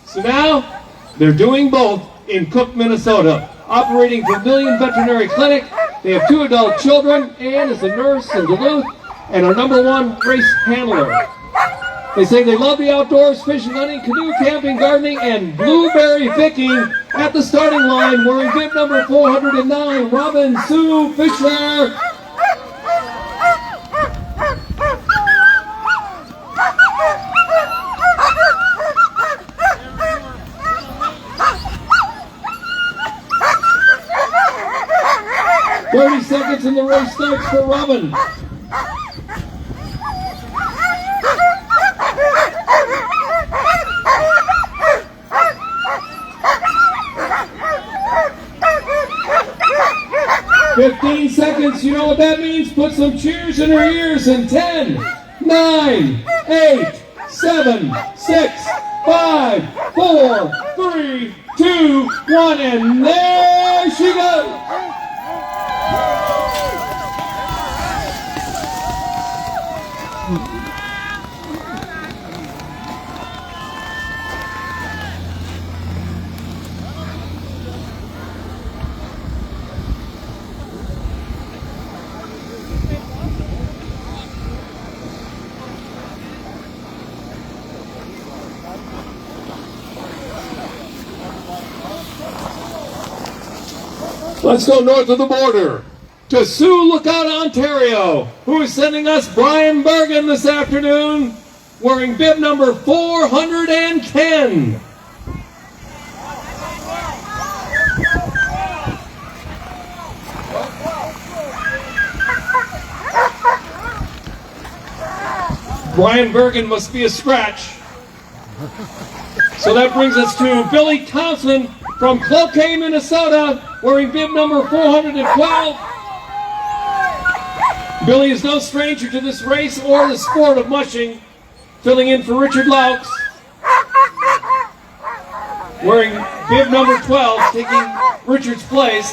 So now they're doing both in Cook, Minnesota. Operating Vermilion Veterinary Clinic. They have 2 adult children. Ann is a nurse in Duluth and our #1 race handler. They say they love the outdoors, fishing, hunting, canoe, camping, gardening, and blueberry picking. At the starting line, wearing bib number 409, Robin Sue Fisher. "30 seconds and the race starts for Robin. "15 seconds, you know what that means? Put some cheers in her ears in 10, 9, 8, 7, 6, 5, 4, 3, 2, 1, and there she goes. Let's go north of the border to Sioux Lookout, Ontario, who is sending us Brian Bergen this afternoon, wearing bib number 410. Brian Bergen must be a scratch. So that brings us to Billy Thompson from Cloquet, Minnesota, wearing bib number 412. Billy is no stranger to this race or the sport of mushing, filling in for Richard Laux, wearing bib number 12, taking Richard's place.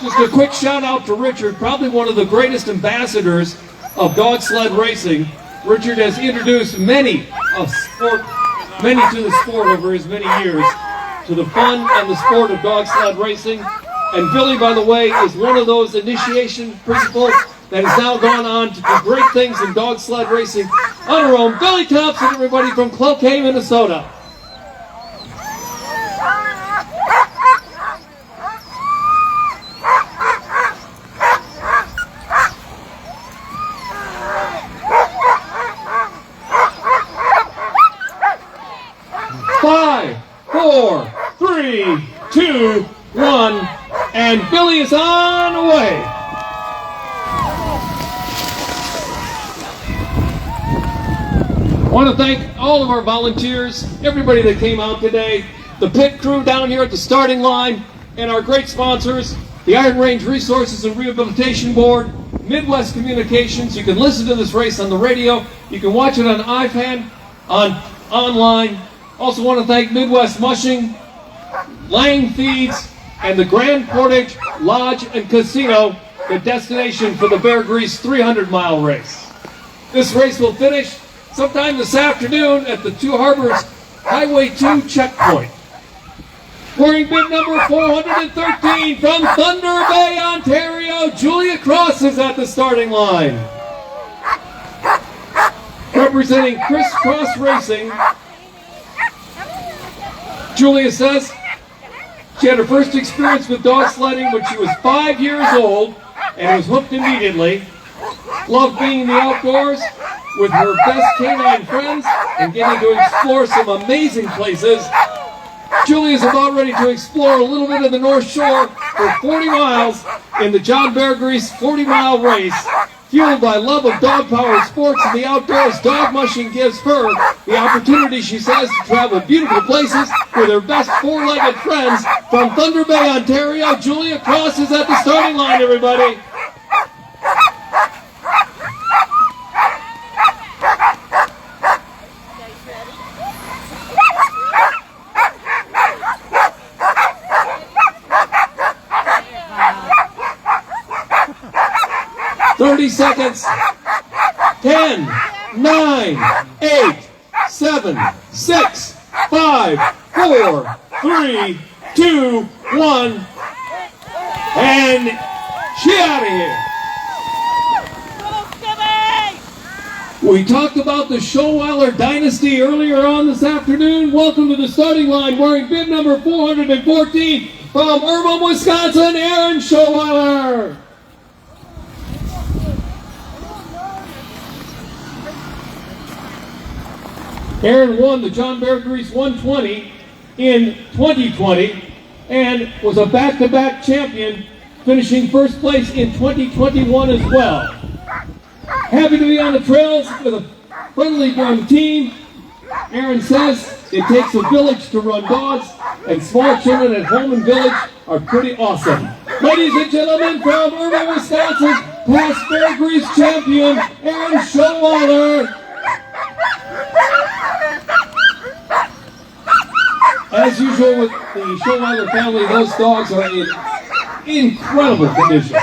Just a quick shout out to Richard, probably one of the greatest ambassadors of dog sled racing. Richard has introduced many to the sport over his many years, to the fun and the sport of dog sled racing. And Billy, by the way, is one of those initiation principals that has now gone on to do great things in dog sled racing on her own. Billy Thompson, everybody, from Cloquet, Minnesota. Five, 4, 3, 2, 1, and Billy is on the way. I want to thank all of our volunteers, everybody that came out today, the pit crew down here at the starting line, and our great sponsors, the Iron Range Resources and Rehabilitation Board, Midwest Communications. You can listen to this race on the radio. You can watch it on iPad, online. Also want to thank Midwest Mushing, Lang Feeds, and the Grand Portage Lodge and Casino, the destination for the Bear Grease 300-mile race. This race will finish sometime this afternoon at the Two Harbors Highway 2 checkpoint. Wearing bib number 413 from Thunder Bay, Ontario, Julia Cross is at the starting line. Representing Chris Cross Racing, Julia says she had her first experience with dog sledding when she was 5 years old and was hooked immediately. Loved being in the outdoors with her best canine friends and getting to explore some amazing places. Julie is about ready to explore a little bit of the North Shore for 40 miles in the John Bear Grease 40-mile race. Fueled by love of dog-powered sports and the outdoors, dog mushing gives her the opportunity, she says, to travel beautiful places with her best four-legged friends. From Thunder Bay, Ontario, Julia Cross is at the starting line, everybody. Seconds. 10, 9, 8, 7, 6, 5, 4, 3, 2, 1. And she out of here. We talked about the Showweiler dynasty earlier on this afternoon. Welcome to the starting line, wearing bib number 414 from Irma, Wisconsin, Aaron Showweiler. Aaron won the John Bear Grease 120 in 2020 and was a back-to-back champion, finishing first place in 2021 as well. Happy to be on the trails with a friendly young team. Aaron says it takes a village to run dogs, and small children at home and village are pretty awesome. Ladies and gentlemen, from Irma, Wisconsin, past Bear Grease champion, Aaron Showweiler. As usual with the Showweiler family, those dogs are in incredible condition.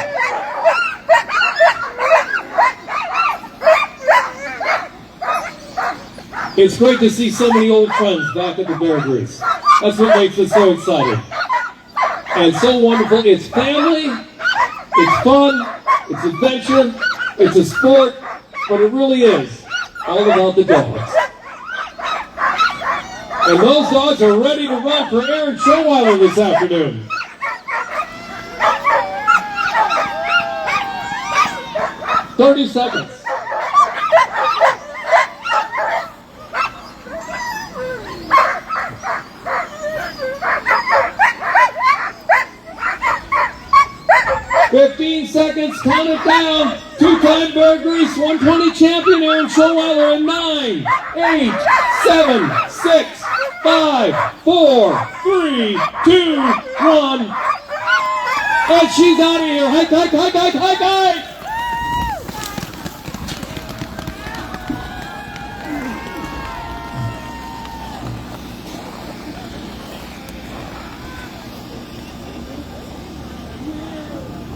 It's great to see so many old friends back at the Bear Grease. That's what makes it so exciting. And so wonderful. It's family, it's fun, it's adventure, it's a sport, but it really is all about the dogs. And those dogs are ready to run for Aaron Showweiler this afternoon. "30 seconds. "15 seconds, count it down. Two-time Bear Grease 120 champion Aaron Showweiler in 9, 8, 7, 6, 5, 4, 3, 2, 1. And she's out of here. Hike, hike, hike, hike, hike, hike.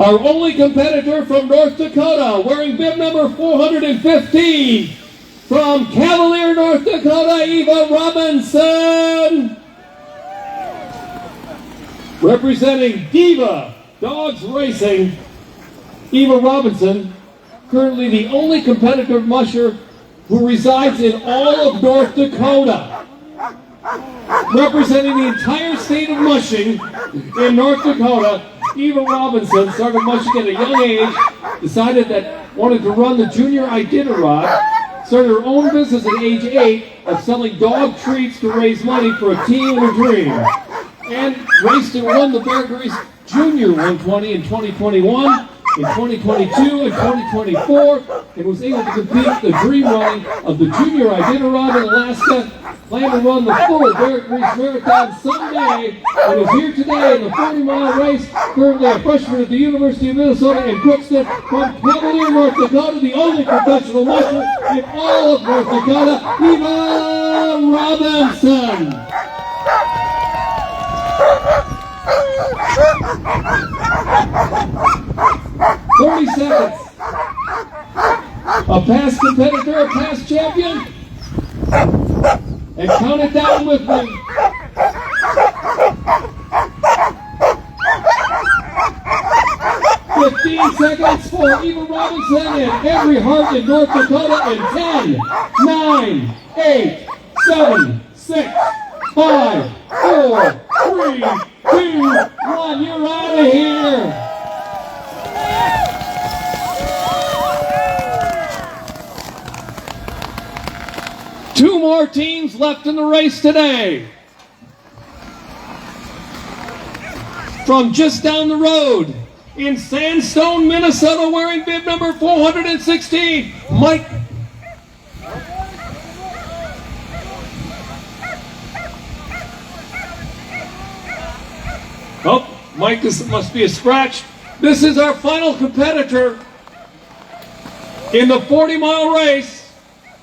Our only competitor from North Dakota, wearing bib number 415, from Cavalier, North Dakota, Eva Robinson. Representing Diva Dogs Racing, Eva Robinson, currently the only competitive musher who resides in all of North Dakota. Representing the entire state of mushing in North Dakota, Eva Robinson started mushing at a young age, decided that wanted to run the Junior Iditarod, started her own business at age 8 of selling dog treats to raise money for a teen with a dream, and raced and won the Bear Grease Junior 120 in 2021, in 2022 and 2024, and was able to compete the dream running of the Junior Iditarod in Alaska. Plan to run the full Bear Grease Marathon someday, and is here today in the 40-mile race. Currently a freshman at the University of Minnesota in Crookston, from Cavalier, North Dakota, the only professional musher in all of North Dakota, Eva Robinson. 30 seconds. A past competitor, a past champion. And count it down with me. 15 seconds for Eva Robinson and Avery Hart in North Dakota in 10, 9, 8, 7, 6, 5, 4, 3, 2, 1. You're out of here. Two more teams left in the race today. From just down the road in Sandstone, Minnesota, wearing bib number 416, Mike. Oh, Mike, this must be a scratch. This is our final competitor in the 40-mile race.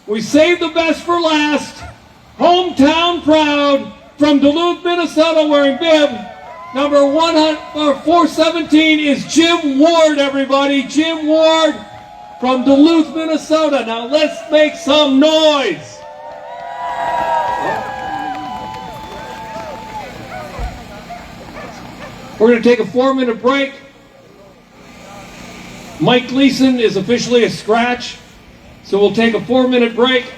We saved the best for last. Hometown proud from Duluth, Minnesota, wearing bib number 417 is Jim Ward, everybody. Jim Ward from Duluth, Minnesota. Now let's make some noise. We're going to take a 4-minute break. Mike Gleason is officially a scratch, so we'll take a 4-minute break.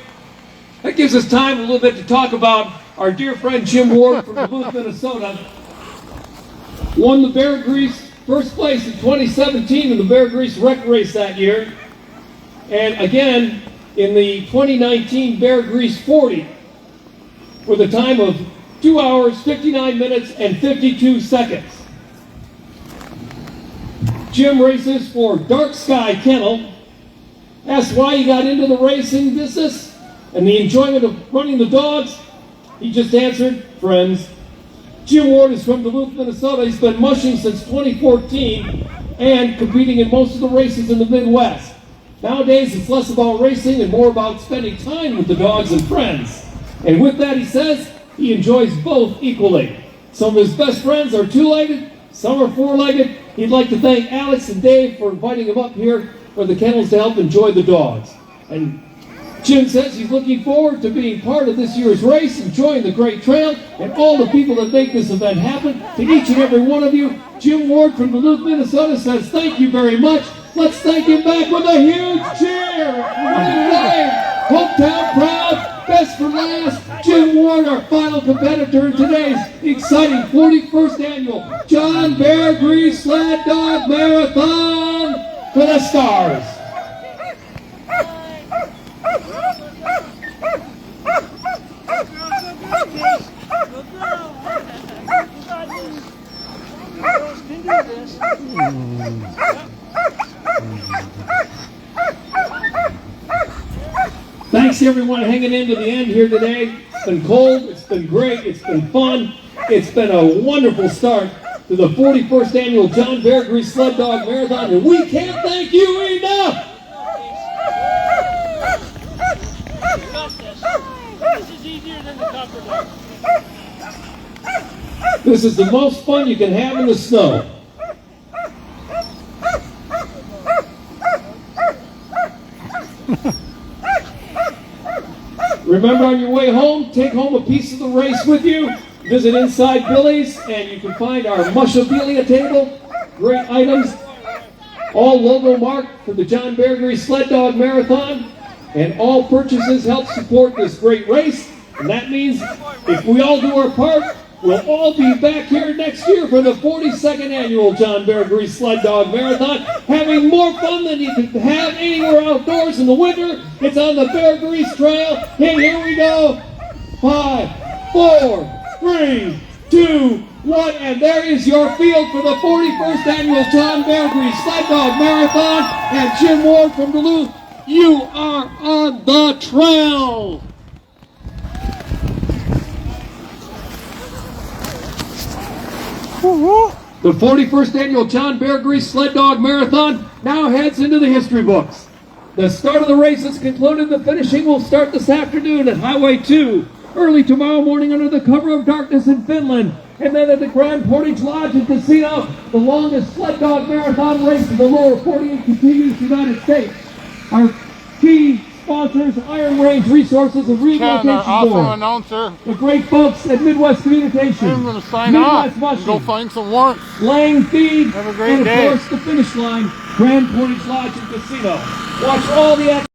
That gives us time a little bit to talk about our dear friend Jim Ward from Duluth, Minnesota. Won the Bear Grease first place in 2017 in the Bear Grease Rec Race that year. And again, in the 2019 Bear Grease 40 with a time of 2 hours, 59 minutes, and 52 seconds. Jim races for Dark Sky Kennel. Asked why he got into the racing business and the enjoyment of running the dogs. He just answered, friends. Jim Ward is from Duluth, Minnesota. He's been mushing since 2014 and competing in most of the races in the Midwest. Nowadays, it's less about racing and more about spending time with the dogs and friends. And with that, he says, he enjoys both equally. Some of his best friends are two-legged, some are four-legged. He'd like to thank Alex and Dave for inviting him up here for the kennels to help enjoy the dogs. And Jim says he's looking forward to being part of this year's race, enjoying the great trail, and all the people that make this event happen. To each and every one of you, Jim Ward from Duluth, Minnesota says thank you very much. Let's thank him back with a huge cheer. Hometown proud. Best for last, Jim Ward, our final competitor in today's exciting 41st annual John Bear Grease Sled Dog Marathon for the Stars. Thanks to everyone hanging in to the end here today. It's been cold, it's been great, it's been fun. It's been a wonderful start to the 41st annual John Bear Grease Sled Dog Marathon, and we can't thank you enough! This is easier than the cover one. This is the most fun you can have in the snow. Remember, on your way home, take home a piece of the race with you. Visit Inside Billy's, and you can find our Mushabilia table. Great items. All logo marked for the John Bear Grease Sled Dog Marathon. And all purchases help support this great race. And that means if we all do our part, we'll all be back here next year for the 42nd annual John Bear Grease Sled Dog Marathon, having more fun than you could have anywhere outdoors in the winter. It's on the Bear Grease Trail. And here we go. 5, 4, 3, 2, 1. And there is your field for the 41st annual John Bear Grease Sled Dog Marathon. And Jim Ward from Duluth, you are on the trail. The 41st annual John Bear Grease Sled Dog Marathon now heads into the history books. The start of the race is concluded. The finishing will start this afternoon at Highway 2, early tomorrow morning under the cover of darkness in Finland, And then at the Grand Portage Lodge and Casino, the longest sled dog marathon race in the lower 48 contiguous United States. Our key sponsors, Iron Range Resources and Ken, Rehabilitation our awesome Board. announcer. The great folks at Midwest Communications. I'm going to sign Midwest off and go Mushing, find some warmth. Lang Feed, Have a great and of day. course the finish line, Grand Portage Lodge and Casino. Watch all the